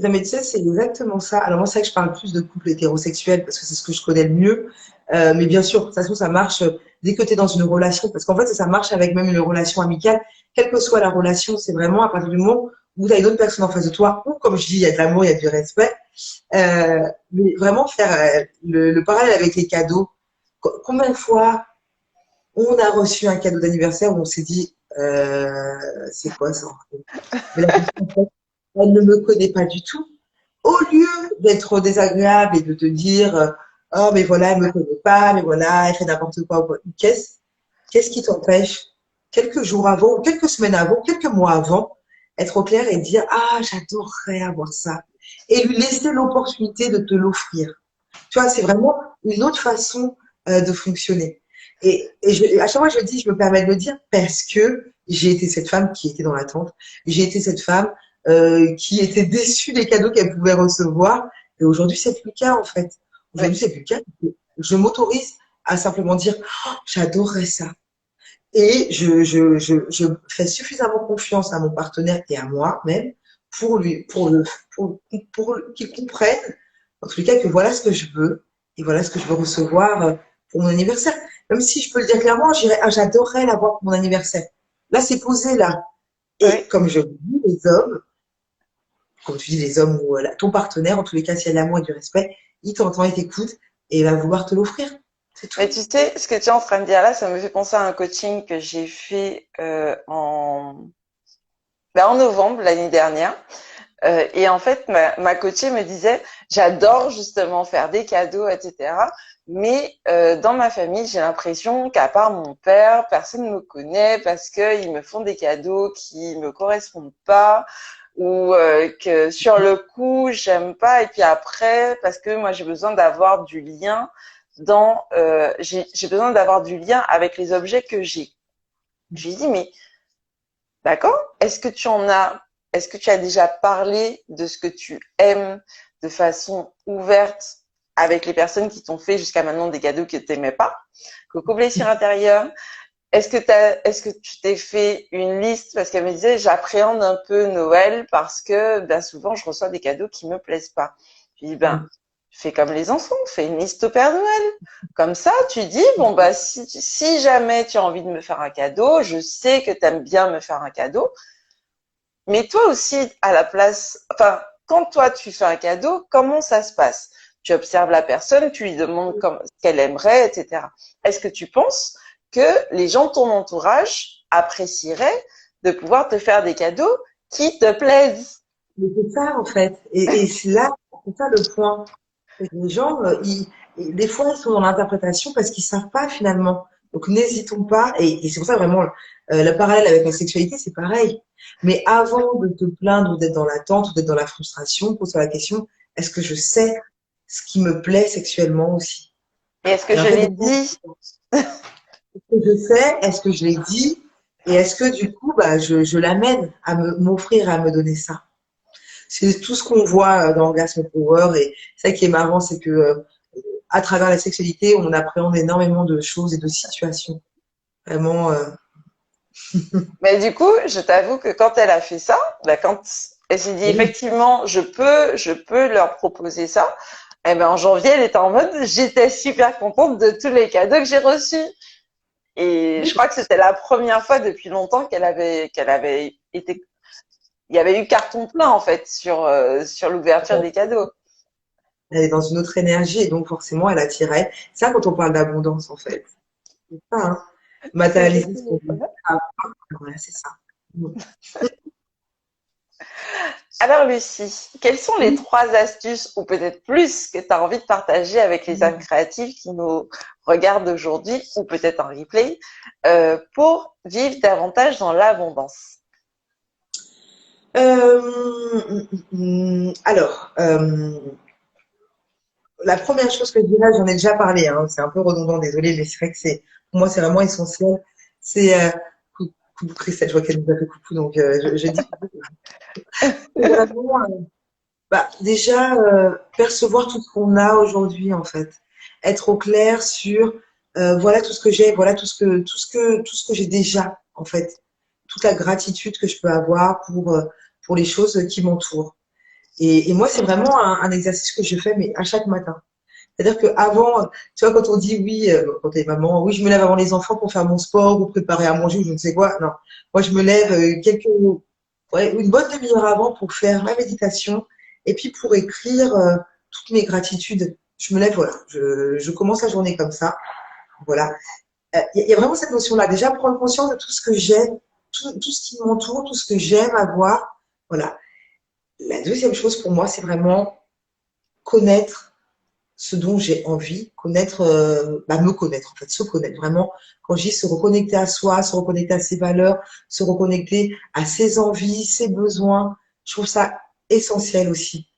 Non, mais tu sais, c'est exactement ça. Alors moi, c'est vrai que je parle plus de couple hétérosexuel parce que c'est ce que je connais le mieux. Mais bien sûr, de toute façon, ça marche dès que tu es dans une relation, parce qu'en fait, ça marche avec même une relation amicale. Quelle que soit la relation, c'est vraiment à partir du moment où tu as une autre personne en face de toi, ou comme je dis, il y a de l'amour, il y a du respect. Mais vraiment faire le parallèle avec les cadeaux. Combien de fois on a reçu un cadeau d'anniversaire où on s'est dit, c'est quoi ça? Mais la personne, en fait, elle ne me connaît pas du tout. Au lieu d'être désagréable et de te dire, oh, mais voilà, elle me connaît pas, mais voilà, elle fait n'importe quoi, qu'est-ce qui t'empêche, quelques jours avant, ou quelques semaines avant, quelques mois avant, être au clair et dire, ah, j'adorerais avoir ça. Et lui laisser l'opportunité de te l'offrir. Tu vois, c'est vraiment une autre façon de fonctionner. À chaque fois, je dis, je me permets de le dire parce que J'ai été cette femme qui était dans l'attente. J'ai été cette femme qui était déçue des cadeaux qu'elle pouvait recevoir. Et aujourd'hui, c'est plus le cas, en fait. Oui. Aujourd'hui, c'est plus le cas. Je m'autorise à simplement dire, oh, j'adorerais ça. Et je fais suffisamment confiance à mon partenaire et à moi même pour lui, pour qu'il comprenne, en tous les cas, que voilà ce que je veux et voilà ce que je veux recevoir pour mon anniversaire. Même si je peux le dire clairement, j'irais, ah, j'adorerais l'avoir pour mon anniversaire. Là, c'est posé là. Et Oui. comme je vous dis, les hommes, comme tu dis, les hommes ou ton partenaire, en tous les cas, s'il y a de l'amour et du respect, il t'entend, il t'écoute et il va vouloir te l'offrir. C'est Mais tout. tu sais, ce que tu es en train de dire là, ça me fait penser à un coaching que j'ai fait en novembre l'année dernière. Et en fait, ma coachée me disait, j'adore justement faire des cadeaux, etc. Mais dans ma famille, j'ai l'impression qu'à part mon père, personne ne me connaît parce qu'ils me font des cadeaux qui me correspondent pas ou que sur le coup, j'aime pas. Et puis après, parce que moi, j'ai besoin d'avoir du lien j'ai besoin d'avoir du lien avec les objets que j'ai. Je lui dis, mais d'accord, est-ce que tu as déjà parlé de ce que tu aimes de façon ouverte avec les personnes qui t'ont fait jusqu'à maintenant des cadeaux que tu n'aimais pas? Coucou blessure intérieure. Est-ce que tu t'es fait une liste? Parce qu'elle me disait, j'appréhende un peu Noël parce que ben, souvent je reçois des cadeaux qui me plaisent pas. Je dis, ben, fais comme les enfants, fais une liste au Père Noël. Comme ça, tu dis, bon, bah, si jamais tu as envie de me faire un cadeau, je sais que tu aimes bien me faire un cadeau. Mais toi aussi, à la place, enfin, quand toi tu fais un cadeau, comment ça se passe? Tu observes la personne, tu lui demandes ce qu'elle aimerait, etc. Est-ce que tu penses que les gens de ton entourage apprécieraient de pouvoir te faire des cadeaux qui te plaisent? Mais c'est ça, en fait. Et c'est ça le point. Les gens, des fois, ils sont dans l'interprétation parce qu'ils savent pas finalement. Donc, n'hésitons pas. Et c'est pour ça vraiment, le parallèle avec la sexualité, c'est pareil. Mais avant de te plaindre ou d'être dans l'attente ou d'être dans la frustration, pose-toi la question, est-ce que je sais ce qui me plaît sexuellement aussi? Et est-ce que Et en je fait, l'ai des fois, dit? est-ce que je sais, est-ce que je l'ai dit? Et est-ce que du coup, bah, je l'amène à m'offrir, à me donner ça? C'est tout ce qu'on voit dans Orgasme Power. Et ça qui est marrant, c'est que à travers la sexualité, on appréhende énormément de choses et de situations. Vraiment, Mais du coup, je t'avoue que quand elle a fait ça, bah, quand elle s'est dit oui, effectivement, je peux leur proposer ça, eh ben, en janvier, elle était en mode, j'étais super contente de tous les cadeaux que j'ai reçus. Et je oui, crois que c'était la première fois depuis longtemps qu'elle avait été, il y avait eu carton plein, en fait, sur l'ouverture des cadeaux. elle est dans une autre énergie et donc forcément, elle attirait. Ça, quand on parle d'abondance, en fait. C'est ça, hein. C'est Matérialiser ce qu'on exactement veut. ça. Ah, voilà, c'est ça. Alors, Lucie, quelles sont les Oui. trois astuces, ou peut-être plus, que tu as envie de partager avec les âmes créatives qui nous regardent aujourd'hui, ou peut-être en replay, pour vivre davantage dans l'abondance? Alors, la première chose que je dirais, j'en ai déjà parlé, hein, c'est un peu redondant, désolé, mais c'est vrai que pour moi, c'est vraiment essentiel. C'est, coucou Christelle, je vois qu'elle nous a fait coucou, donc je dis coucou. C'est vraiment, bah, déjà, percevoir tout ce qu'on a aujourd'hui, en fait. Être au clair sur, voilà tout ce que j'ai, voilà tout ce que j'ai déjà, en fait. Toute la gratitude que je peux avoir pour les choses qui m'entourent. Et moi, c'est vraiment un exercice que je fais, mais à chaque matin. C'est-à-dire qu'avant, tu vois, quand on dit oui, quand t'es maman, oui, je me lève avant les enfants pour faire mon sport ou préparer à manger ou je ne sais quoi. Non. Moi, je me lève ouais, une bonne demi-heure avant pour faire ma méditation et puis pour écrire toutes mes gratitudes. Je me lève, voilà, je commence la journée comme ça. Voilà. Il y a vraiment cette notion-là. Déjà, prendre conscience de tout ce que j'aime, tout ce qui m'entoure, tout ce que j'aime avoir. Voilà. La deuxième chose pour moi, c'est vraiment connaître ce dont j'ai envie, connaître, me connaître en fait, se connaître vraiment. Quand je dis se reconnecter à soi, se reconnecter à ses valeurs, se reconnecter à ses envies, ses besoins, je trouve ça essentiel aussi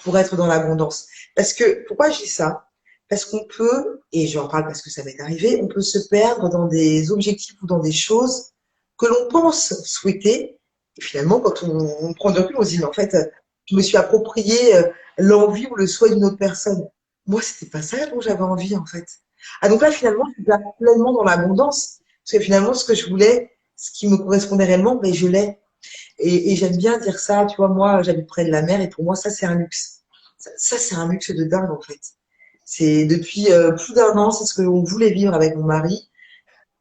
pour être dans l'abondance. Parce que pourquoi je dis ça? Parce qu'on peut, et j'en parle parce que ça m'est arrivé, on peut se perdre dans des objectifs ou dans des choses que l'on pense souhaiter. Et finalement, quand on prend du recul, on se dit, mais en fait, je me suis approprié l'envie ou le souhait d'une autre personne. Moi, c'était pas ça dont j'avais envie, en fait. Ah, donc là, finalement, je suis là pleinement dans l'abondance. Parce que finalement, ce que je voulais, ce qui me correspondait réellement, ben, je l'ai. Et j'aime bien dire ça, tu vois, moi, j'habite près de la mer et pour moi, ça, c'est un luxe. Ça, c'est un luxe de dingue, en fait. C'est depuis plus d'un an, c'est ce que l'on voulait vivre avec mon mari.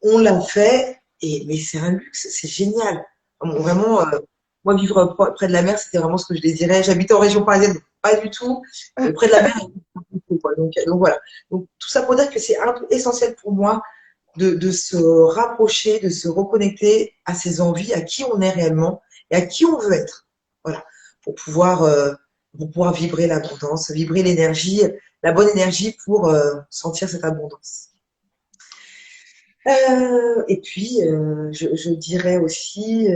On l'a fait, mais c'est un luxe, c'est génial. Vraiment, moi, vivre près de la mer, c'était vraiment ce que je désirais. J'habitais en région parisienne, donc pas du tout. Près de la mer, quoi. Donc voilà. Donc tout ça pour dire que c'est un peu essentiel pour moi de se rapprocher, de se reconnecter à ses envies, à qui on est réellement et à qui on veut être. Voilà. Pour pouvoir vibrer l'abondance, vibrer l'énergie, la bonne énergie pour sentir cette abondance. Et puis, je dirais aussi,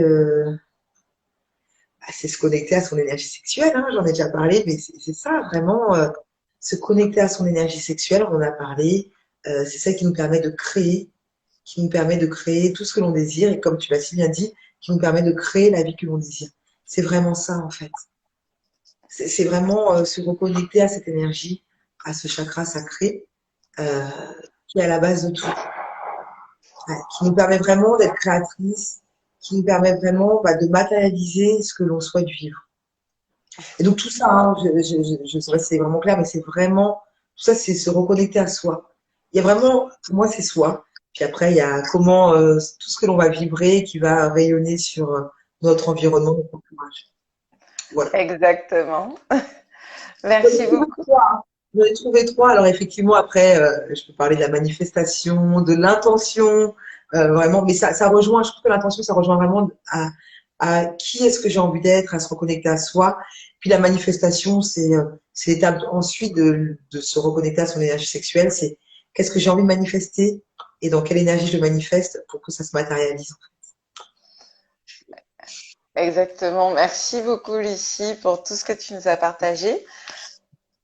c'est se connecter à son énergie sexuelle, hein, j'en ai déjà parlé, mais c'est ça, vraiment, se connecter à son énergie sexuelle, on en a parlé, c'est ça qui nous permet de créer, qui nous permet de créer tout ce que l'on désire, et comme tu l'as si bien dit, qui nous permet de créer la vie que l'on désire. C'est vraiment ça, en fait. C'est vraiment se reconnecter à cette énergie, à ce chakra sacré, euh, qui est à la base de tout. Ouais, qui nous permet vraiment d'être créatrice, qui nous permet vraiment de matérialiser ce que l'on souhaite vivre. Et donc tout ça, hein, je sais pas si c'est vraiment clair, mais c'est vraiment, tout ça, c'est se reconnecter à soi. Il y a vraiment, pour moi, c'est soi. Puis après, il y a comment tout ce que l'on va vibrer qui va rayonner sur notre environnement, notre entourage. Voilà. Exactement. J'en ai Merci trouvé beaucoup. trois. Hein. J'en ai trouvé trois. Alors effectivement, après, je peux parler de la manifestation, de l'intention, vraiment. Mais ça rejoint. Je trouve que l'intention, ça rejoint vraiment à qui est-ce que j'ai envie d'être, à se reconnecter à soi. Puis la manifestation, c'est l'étape ensuite de se reconnecter à son énergie sexuelle. C'est qu'est-ce que j'ai envie de manifester et dans quelle énergie je le manifeste pour que ça se matérialise. Exactement. Merci beaucoup, Lucie, pour tout ce que tu nous as partagé.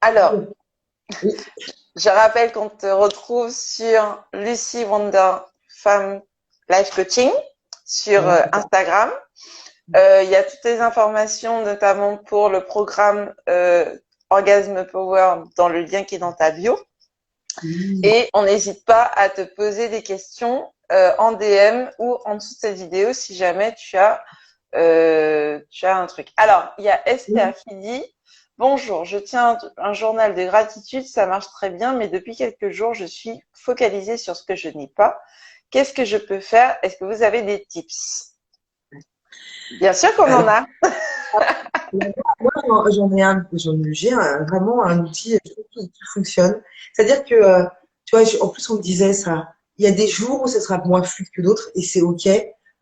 Alors, Oui. je rappelle qu'on te retrouve sur Lucie Wonder Femme Life Coaching sur Voilà, c'est ça. Instagram. Il y a toutes les informations, notamment pour le programme Orgasme Power dans le lien qui est dans ta bio. Oui. Et on n'hésite pas à te poser des questions en DM ou en dessous de cette vidéo si jamais tu as un truc. Alors, il y a Esther qui dit bonjour, je tiens un journal de gratitude, ça marche très bien, mais depuis quelques jours, je suis focalisée sur ce que je n'ai pas. Qu'est-ce que je peux faire? Est-ce que vous avez des tips? Bien sûr qu'on en Alors, a. moi, j'ai vraiment un outil qui fonctionne. C'est-à-dire que, tu vois, en plus, on me disait ça. Il y a des jours où ce sera moins fluide que d'autres et c'est OK.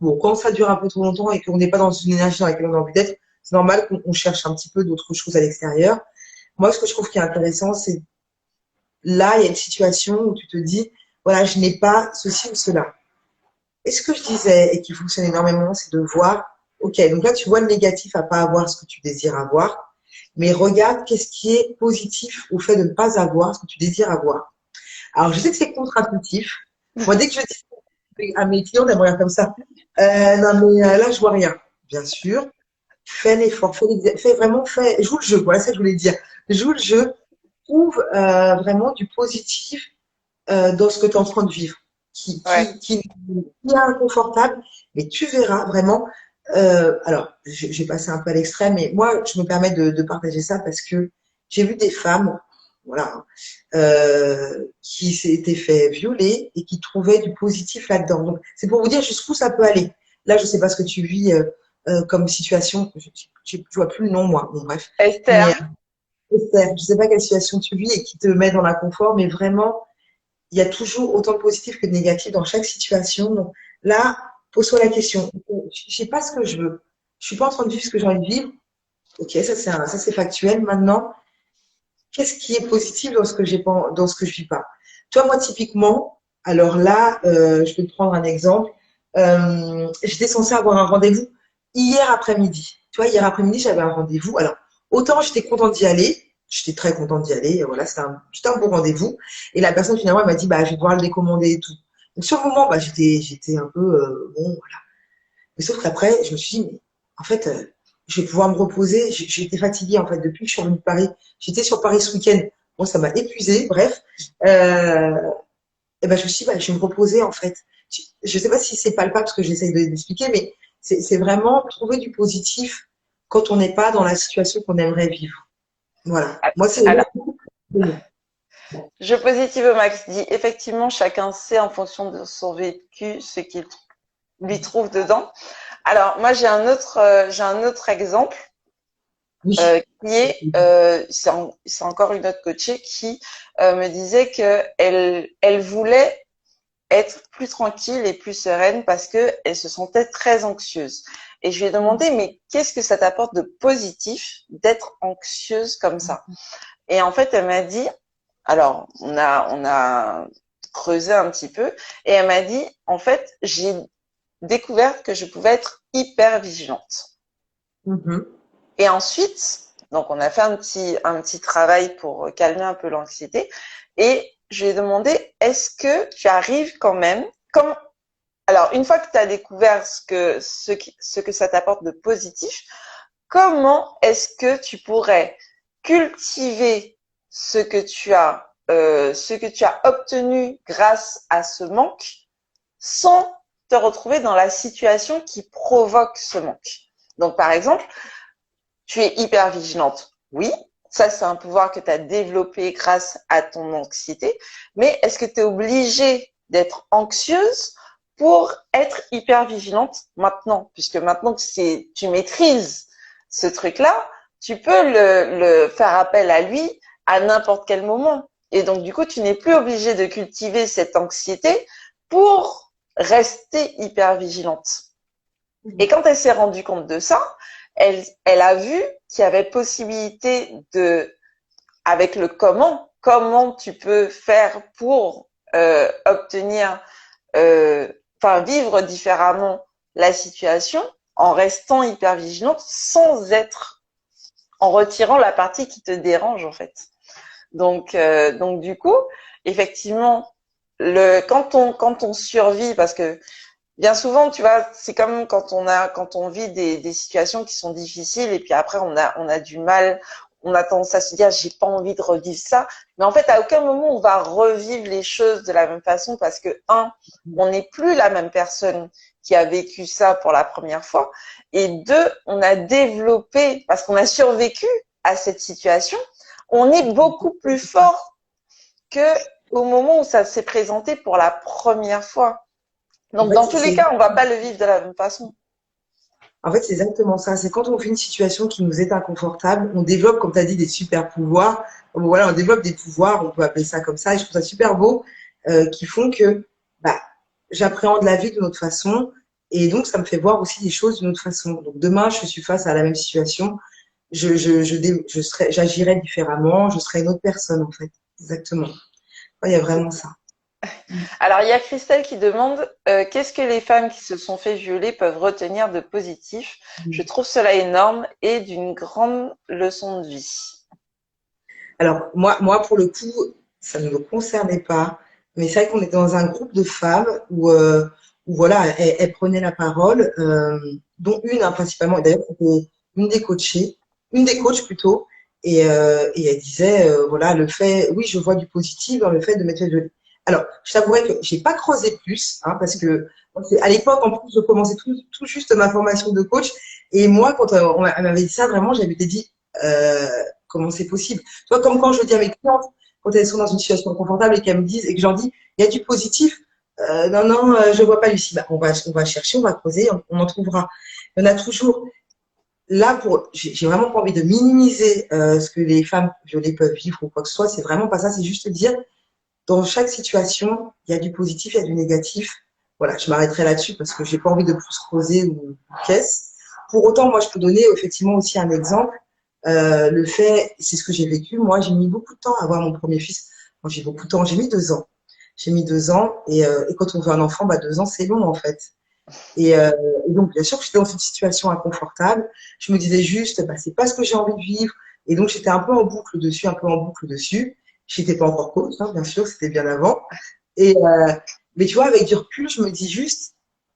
Bon, quand ça dure un peu trop longtemps et qu'on n'est pas dans une énergie dans laquelle on a envie d'être, c'est normal qu'on cherche un petit peu d'autres choses à l'extérieur. Moi, ce que je trouve qui est intéressant, c'est là, il y a une situation où tu te dis, voilà, je n'ai pas ceci ou cela. Et ce que je disais et qui fonctionne énormément, c'est de voir, OK, donc là, tu vois le négatif à pas avoir ce que tu désires avoir, mais regarde qu'est-ce qui est positif au fait de ne pas avoir ce que tu désires avoir. Alors, je sais que c'est contre-intuitif. Moi, dès que je dis à mes clients, d'aimer comme ça, non, mais là, je vois rien. Bien sûr, fais l'effort, joue le jeu. Voilà ce que je voulais dire. Joue le jeu, trouve vraiment du positif dans ce que tu es en train de vivre, Ouais. qui est inconfortable, mais tu verras vraiment. Alors, j'ai passé un peu à l'extrême, mais moi, je me permets de partager ça parce que j'ai vu des femmes, voilà, qui s'étaient fait violer et qui trouvaient du positif là-dedans. Donc, c'est pour vous dire jusqu'où ça peut aller. Là, je sais pas ce que tu vis comme situation. Je vois plus le nom, moi. Bon, bref. Mais Esther. Esther, je sais pas quelle situation tu vis et qui te met dans l'inconfort, mais vraiment, il y a toujours autant de positifs que de négatifs dans chaque situation. Donc là, pose-toi la question. Je sais pas ce que je veux. Je suis pas en train de vivre ce que j'ai envie de vivre. Ok, ça c'est factuel. Maintenant, qu'est-ce qui est positif dans ce que j'ai pas, dans ce que je vis pas? Tu vois, moi typiquement, alors là, je vais te prendre un exemple. J'étais censée avoir un rendez-vous hier après-midi. Tu vois, hier après-midi, j'avais un rendez-vous. Alors, autant j'étais contente d'y aller, j'étais très contente d'y aller. Voilà, c'était un bon rendez-vous. Et la personne finalement, elle m'a dit, bah, je vais devoir le décommander et tout. Donc sur le moment, bah, j'étais un peu bon, voilà. Mais sauf qu'après, je me suis dit, mais en fait, je vais pouvoir me reposer. J'étais fatiguée, en fait, depuis que je suis revenue de Paris. J'étais sur Paris ce week-end. Bon, ça m'a épuisée, bref. Et ben, je me suis dit, bah, je vais me reposer, en fait. Je sais pas si c'est palpable ce que j'essaye d'expliquer, mais c'est vraiment trouver du positif quand on n'est pas dans la situation qu'on aimerait vivre. Voilà. Moi, c'est Alors, je positive au max dit effectivement, chacun sait en fonction de son vécu ce qu'il lui trouve dedans. Alors, moi, j'ai un autre exemple oui. qui est, c'est encore une autre coachée qui me disait que elle voulait être plus tranquille et plus sereine parce que elle se sentait très anxieuse. Et je lui ai demandé, mais qu'est-ce que ça t'apporte de positif d'être anxieuse comme ça? Et en fait, elle m'a dit, alors on a creusé un petit peu, et elle m'a dit, en fait, j'ai découvert que je pouvais être hyper vigilante. Mhm. Et ensuite, donc on a fait un petit travail pour calmer un peu l'anxiété, et je lui ai demandé, est-ce que tu arrives quand même, comme, alors une fois que tu as découvert ce que ça t'apporte de positif, comment est-ce que tu pourrais cultiver ce que tu as obtenu grâce à ce manque sans te retrouver dans la situation qui provoque ce manque? Donc, par exemple, tu es hyper vigilante. Oui, ça, c'est un pouvoir que tu as développé grâce à ton anxiété. Mais est-ce que tu es obligée d'être anxieuse pour être hyper vigilante maintenant? Puisque maintenant que tu maîtrises ce truc-là, tu peux le faire appel à lui à n'importe quel moment. Et donc, du coup, tu n'es plus obligée de cultiver cette anxiété pour rester hyper vigilante. Et quand elle s'est rendue compte de ça, elle a vu qu'il y avait possibilité de, avec le comment tu peux faire pour obtenir, enfin vivre différemment la situation en restant hyper vigilante sans être, en retirant la partie qui te dérange en fait. Donc du coup, effectivement, quand on survit, parce que bien souvent, tu vois, c'est comme quand on vit des situations qui sont difficiles et puis après on a du mal, on a tendance à se dire j'ai pas envie de revivre ça. Mais en fait, à aucun moment on va revivre les choses de la même façon parce que on n'est plus la même personne qui a vécu ça pour la première fois. Et deux, on a développé, parce qu'on a survécu à cette situation, on est beaucoup plus fort que au moment où ça s'est présenté pour la première fois. En Donc, fait, dans tous les cas, on va pas le vivre de la même façon. c'est exactement ça. C'est quand on vit une situation qui nous est inconfortable, on développe, comme tu as dit, des super pouvoirs. Bon, voilà, on développe des pouvoirs, on peut appeler ça comme ça, et je trouve ça super beau, qui font que bah, j'appréhende la vie d'une autre façon, et donc ça me fait voir aussi des choses d'une autre façon. Donc demain, je suis face à la même situation, j'agirai différemment, je serai une autre personne en fait. Exactement. Ouais, il y a vraiment ça. Alors, il y a Christelle qui demande qu'est-ce que les femmes qui se sont fait violer peuvent retenir de positif? Je trouve cela énorme et d'une grande leçon de vie. Alors, moi, pour le coup, ça ne me concernait pas, mais c'est vrai qu'on était dans un groupe de femmes où voilà, elles prenaient la parole, dont une, hein, principalement, et d'ailleurs, c'était une des coachées, une des coachs plutôt, et elle disait, voilà, le fait, oui, je vois du positif dans le fait de mettre de. Alors, je t'avouerais que j'ai pas creusé plus, hein, parce que à l'époque, en plus, je commençais tout juste ma formation de coach, et moi, quand elle m'avait dit ça, vraiment, j'avais été dit, euh, comment c'est possible? Tu vois, comme quand je dis à mes clientes, quand elles sont dans une situation confortable et qu'elles me disent, et que je leur dis, il y a du positif, non, non, je vois pas Lucie. Bah, on va chercher, on va creuser, on en trouvera. Il y en a toujours. Là, j'ai vraiment pas envie de minimiser ce que les femmes violées peuvent vivre ou quoi que ce soit. C'est vraiment pas ça. C'est juste dire, dans chaque situation, il y a du positif, il y a du négatif. Voilà, je m'arrêterai là-dessus parce que j'ai pas envie de plus creuser ou qu'est-ce. Pour autant, moi, je peux donner effectivement aussi un exemple. Le fait, c'est ce que j'ai vécu. Moi, j'ai mis beaucoup de temps à avoir mon premier fils. Moi, j'ai beaucoup de temps. J'ai mis 2 ans. J'ai mis 2 ans. Et quand on veut un enfant, bah, 2 ans, c'est long, en fait. Et, euh, et donc, bien sûr que j'étais dans une situation inconfortable. Je me disais juste, bah, c'est pas ce que j'ai envie de vivre. Et donc, j'étais un peu en boucle dessus, un peu en boucle dessus. J'étais pas encore coach, hein, bien sûr, c'était bien avant. Et, mais tu vois, avec du recul, je me dis juste,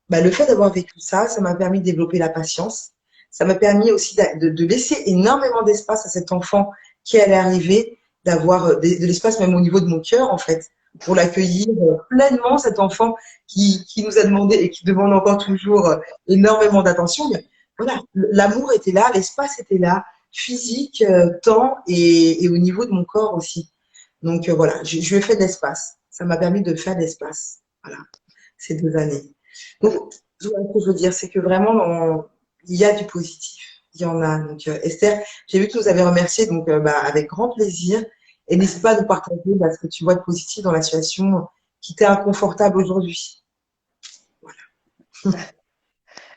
bah, le fait d'avoir vécu ça, ça m'a permis de développer la patience. Ça m'a permis aussi de laisser énormément d'espace à cet enfant qui allait arriver, d'avoir de l'espace même au niveau de mon cœur, en fait, pour l'accueillir pleinement, cet enfant qui nous a demandé et qui demande encore toujours énormément d'attention. Mais voilà, l'amour était là, l'espace était là, physique, temps et au niveau de mon corps aussi. Donc voilà, je lui ai fait de l'espace. Ça m'a permis de faire de l'espace. Voilà, ces 2 années. Donc, ce que je veux dire, c'est que vraiment, il y a du positif. Il y en a. Donc, Esther, j'ai vu que tu nous avais remercié, donc bah, avec grand plaisir. Et n'hésite pas à nous partager bah, ce que tu vois de positif dans la situation qui t'est inconfortable aujourd'hui.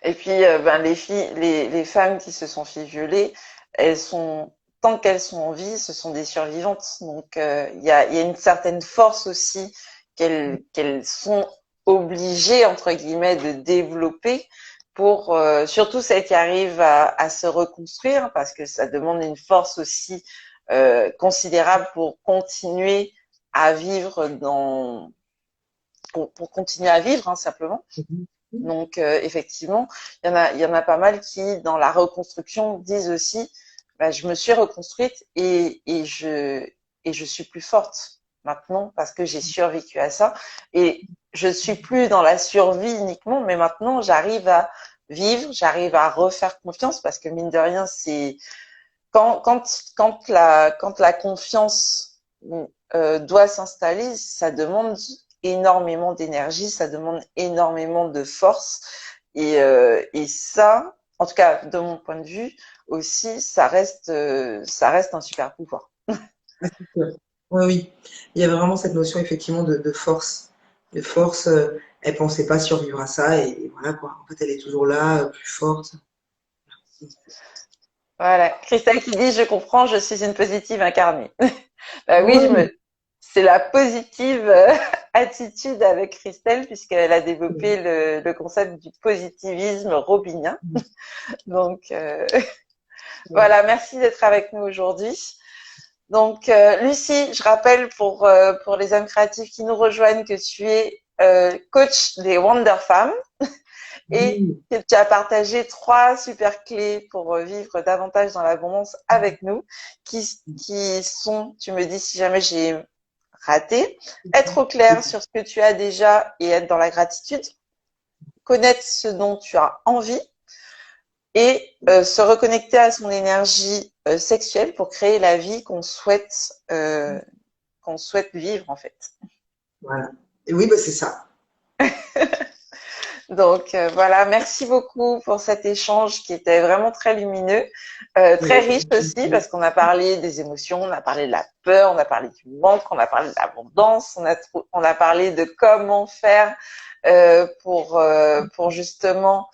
Et puis, ben, les filles, les femmes qui se sont fait violer, elles sont, tant qu'elles sont en vie, ce sont des survivantes. Donc, il y a une certaine force aussi qu'elles sont obligées, entre guillemets, de développer pour, surtout celles qui arrivent à se reconstruire, parce que ça demande une force aussi considérable pour continuer à vivre pour continuer à vivre, hein, simplement. Donc effectivement, il y en a pas mal qui, dans la reconstruction, disent aussi, bah, je me suis reconstruite et je suis plus forte maintenant parce que j'ai survécu à ça et je suis plus dans la survie uniquement, mais maintenant j'arrive à vivre, j'arrive à refaire confiance parce que mine de rien, c'est quand la confiance doit s'installer, ça demande énormément d'énergie, ça demande énormément de force. Et ça, en tout cas, de mon point de vue, aussi, ça reste un super pouvoir. Ah, c'est sûr. Oui, oui. Il y avait vraiment cette notion, effectivement, de force. De force, elle pensait pas survivre à ça, et voilà, quoi. En fait, elle est toujours là, plus forte. Voilà. Christelle qui dit, je comprends, je suis une positive incarnée. Bah oui, Oui, c'est la positive attitude avec Christelle puisqu'elle a développé le concept du positivisme robinien. Donc voilà, merci d'être avec nous aujourd'hui. Donc Lucie, je rappelle pour les hommes créatifs qui nous rejoignent que tu es coach des Wonder Femmes et oui. que tu as partagé 3 super clés pour vivre davantage dans l'abondance avec nous, qui sont, tu me dis si jamais j'ai raté, être au clair sur ce que tu as déjà et être dans la gratitude, connaître ce dont tu as envie et se reconnecter à son énergie sexuelle pour créer la vie qu'on souhaite vivre en fait. Voilà. Et oui, bah, c'est ça. Donc voilà, merci beaucoup pour cet échange qui était vraiment très lumineux, très riche aussi parce qu'on a parlé des émotions, on a parlé de la peur, on a parlé du manque, on a parlé de l'abondance, on a parlé de comment faire pour justement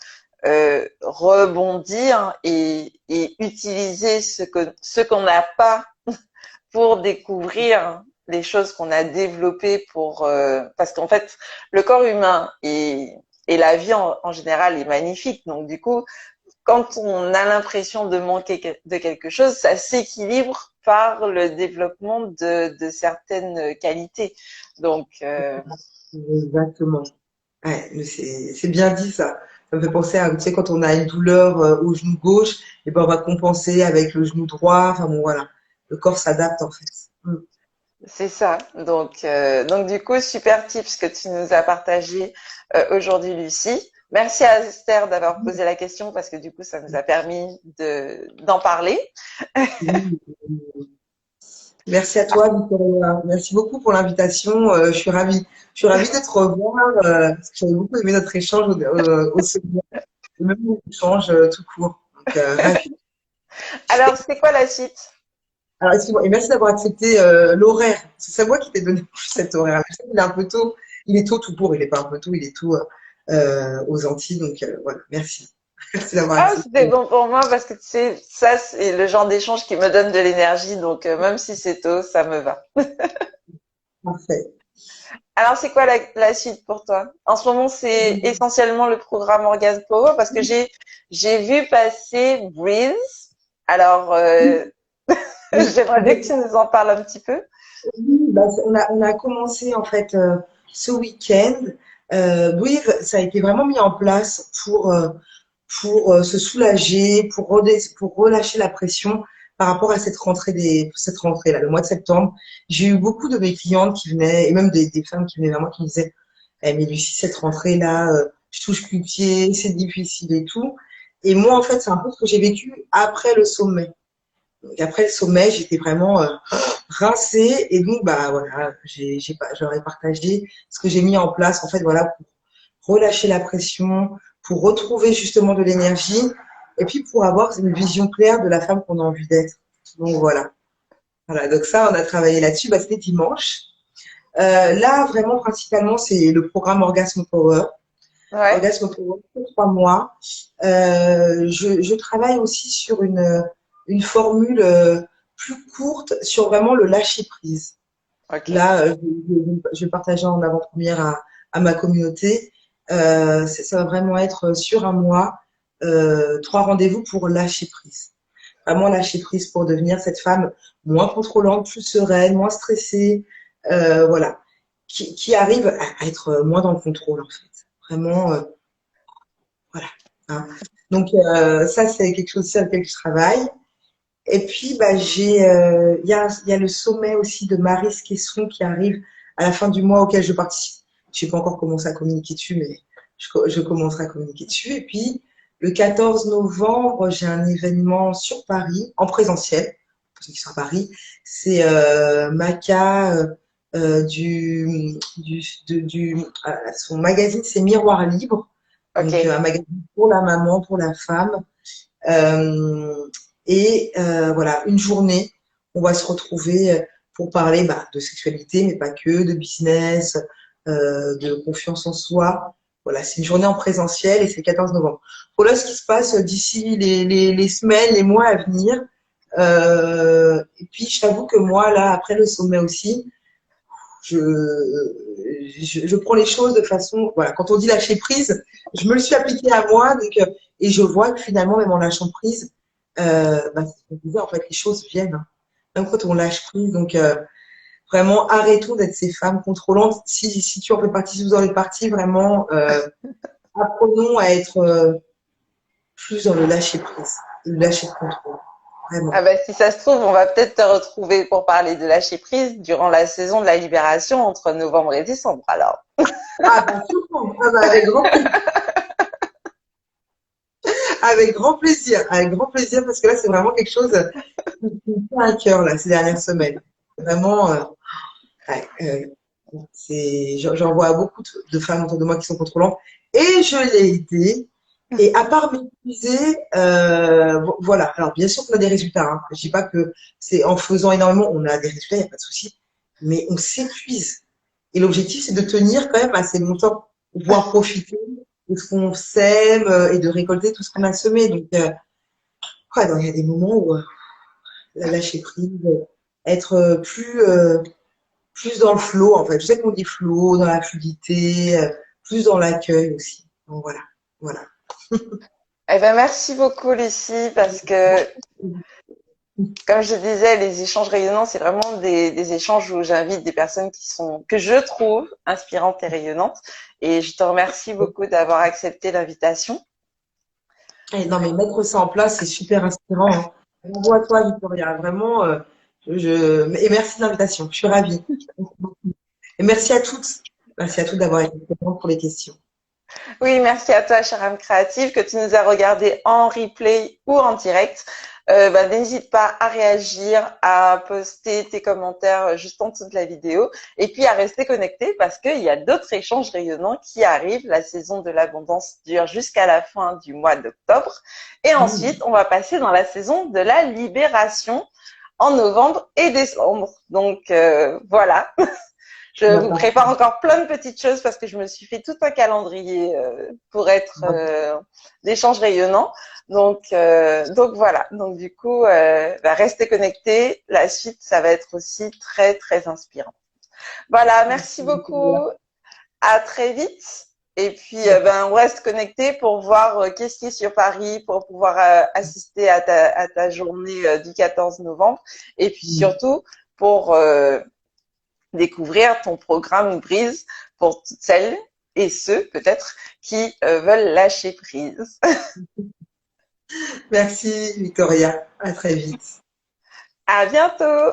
rebondir et utiliser ce qu'on n'a pas pour découvrir les choses qu'on a développées pour parce qu'en fait le corps humain et la vie en général est magnifique. Donc du coup, quand on a l'impression de manquer de quelque chose, ça s'équilibre par le développement de certaines qualités. Donc Exactement. Ouais, mais c'est bien dit ça. Ça me fait penser à, tu sais, quand on a une douleur au genou gauche, et ben on va compenser avec le genou droit. Enfin bon, voilà. Le corps s'adapte en fait. Mm. c'est ça. Donc du coup, super tips que tu nous as partagé aujourd'hui, Lucie. Merci à Esther d'avoir posé la question parce que du coup, ça nous a permis d'en parler. Oui. Merci à toi, Victoria. Merci beaucoup pour l'invitation. Je suis ravie. Je suis ravie de te revoir parce que j'avais beaucoup aimé notre échange au second, et même l'échange tout court. Donc, ravie. Alors, c'est quoi la suite? Alors, excuse-moi, et merci d'avoir accepté l'horaire. C'est moi qui t'ai donné cet horaire. Je sais qu'il est un peu tôt. Il est tôt tout court. Il n'est pas un peu tôt, il est tôt aux Antilles. Donc, voilà, merci. Merci d'avoir Ah, c'était accepté. bon pour moi parce que tu sais, ça, c'est le genre d'échange qui me donne de l'énergie. Donc, même si c'est tôt, ça me va. Parfait. Alors, c'est quoi la suite pour toi? En ce moment, c'est essentiellement le programme Orgasm Power parce que j'ai vu passer Breeze. Alors, j'aimerais bien que tu nous en parles un petit peu. Oui, bah, on a commencé en fait ce week-end. Oui, ça a été vraiment mis en place pour se soulager, pour relâcher la pression par rapport à cette rentrée-là, le mois de septembre. J'ai eu beaucoup de mes clientes qui venaient, et même des femmes qui venaient vers moi qui me disaient, eh, mais Lucie, cette rentrée-là, je touche plus pied, c'est difficile et tout. Et moi, en fait, c'est un peu ce que j'ai vécu après le sommet. Donc, après le sommet, j'étais vraiment rincée et donc bah voilà, j'aurais partagé ce que j'ai mis en place en fait voilà pour relâcher la pression, pour retrouver justement de l'énergie et puis pour avoir une vision claire de la femme qu'on a envie d'être. Donc voilà. Voilà, donc ça, on a travaillé là-dessus. Bah, c'était dimanche. Là, vraiment, principalement, c'est le programme Orgasme Power. Ouais. Orgasme Power, pour 3 mois. Je travaille aussi sur une formule plus courte sur vraiment le lâcher prise. Ok. Là, je vais partager en avant-première à ma communauté. Ça va vraiment être sur un mois, 3 rendez-vous pour lâcher prise. Vraiment lâcher prise pour devenir cette femme moins contrôlante, plus sereine, moins stressée, voilà, qui arrive à être moins dans le contrôle en fait. Vraiment, voilà. Hein. Donc ça, c'est quelque chose sur lequel je travaille. Et puis, bah, il y a le sommet aussi de Maryse Quesson qui arrive à la fin du mois auquel je participe. Je n'ai pas encore commencé à communiquer dessus, mais je commencerai à communiquer dessus. Et puis, le 14 novembre, j'ai un événement sur Paris, en présentiel, pour ceux qui sont à Paris. C'est Maca son magazine, c'est Miroir Libre. Donc, Ok. un magazine pour la maman, pour la femme. Euh, voilà, une journée, on va se retrouver pour parler bah, de sexualité, mais pas que, de business, de confiance en soi. Voilà, c'est une journée en présentiel et c'est le 14 novembre. Voilà ce qui se passe d'ici les semaines, les mois à venir. Et puis, je t'avoue que moi, là, après le sommet aussi, je, je prends les choses de façon, voilà, quand on dit lâcher prise, je me le suis appliqué à moi, donc, et je vois que finalement, même en lâchant prise, bah, c'est ce qu'on disait, en fait, les choses viennent, hein. Même quand on lâche prise, donc, vraiment, arrêtons d'être ces femmes contrôlantes. Si tu en fais partie, si vous en faites partie, vraiment, apprenons à être plus dans le lâcher prise, le lâcher de contrôle, vraiment. Ah bah, si ça se trouve, on va peut-être te retrouver pour parler de lâcher prise durant la saison de la libération entre novembre et décembre. Alors, Ah, bah, sûrement. Ah, bah, avec grand plaisir, parce que là, c'est vraiment quelque chose qui me tient à cœur, là, ces dernières semaines. Vraiment, ouais, j'en vois beaucoup de femmes autour de moi qui sont contrôlantes, et je l'ai été. Et à part m'épuiser, voilà. Alors, bien sûr qu'on a des résultats, hein. Je dis pas que c'est en faisant énormément, on a des résultats, il n'y a pas de souci. Mais on s'épuise. Et l'objectif, c'est de tenir quand même assez longtemps pour pouvoir profiter de ce qu'on sème et de récolter tout ce qu'on a semé. Donc, ouais, donc, il y a des moments où lâcher prise, être plus dans le flow, en fait. Je sais qu'on dit flow, dans la fluidité, plus dans l'accueil aussi. Donc, voilà. Voilà. eh ben, merci beaucoup, Lucie, parce que, comme je disais, les échanges rayonnants, c'est vraiment des échanges où j'invite des personnes que je trouve inspirantes et rayonnantes. Et je te remercie beaucoup d'avoir accepté l'invitation. Et non, mais mettre ça en place, c'est super inspirant, hein. Bravo à toi, Victoria. Vraiment, et merci de l'invitation. Je suis ravie. Et merci à toutes. Merci à toutes d'avoir été présentes pour les questions. Oui, merci à toi, chère âme créative, que tu nous as regardé en replay ou en direct. Bah, n'hésite pas à réagir, à poster tes commentaires juste en dessous de la vidéo et puis à rester connecté parce qu'il y a d'autres échanges rayonnants qui arrivent. La saison de l'abondance dure jusqu'à la fin du mois d'octobre et Mmh. ensuite on va passer dans la saison de la libération en novembre et décembre. Donc voilà. Je Bah, vous parfait. prépare encore plein de petites choses parce que je me suis fait tout un calendrier pour être d'échanges rayonnants. Donc voilà. Donc du coup, bah, restez connectés. La suite, ça va être aussi très très inspirant. Voilà. Merci Merci, Victoria. beaucoup. À très vite. Et puis, Merci. ben, on reste connecté pour voir qu'est-ce qui est sur Paris, pour pouvoir assister à ta journée du 14 novembre. Et puis surtout, pour découvrir ton programme Brise pour toutes celles et ceux peut-être qui veulent lâcher prise. Merci Victoria, à très vite. À bientôt!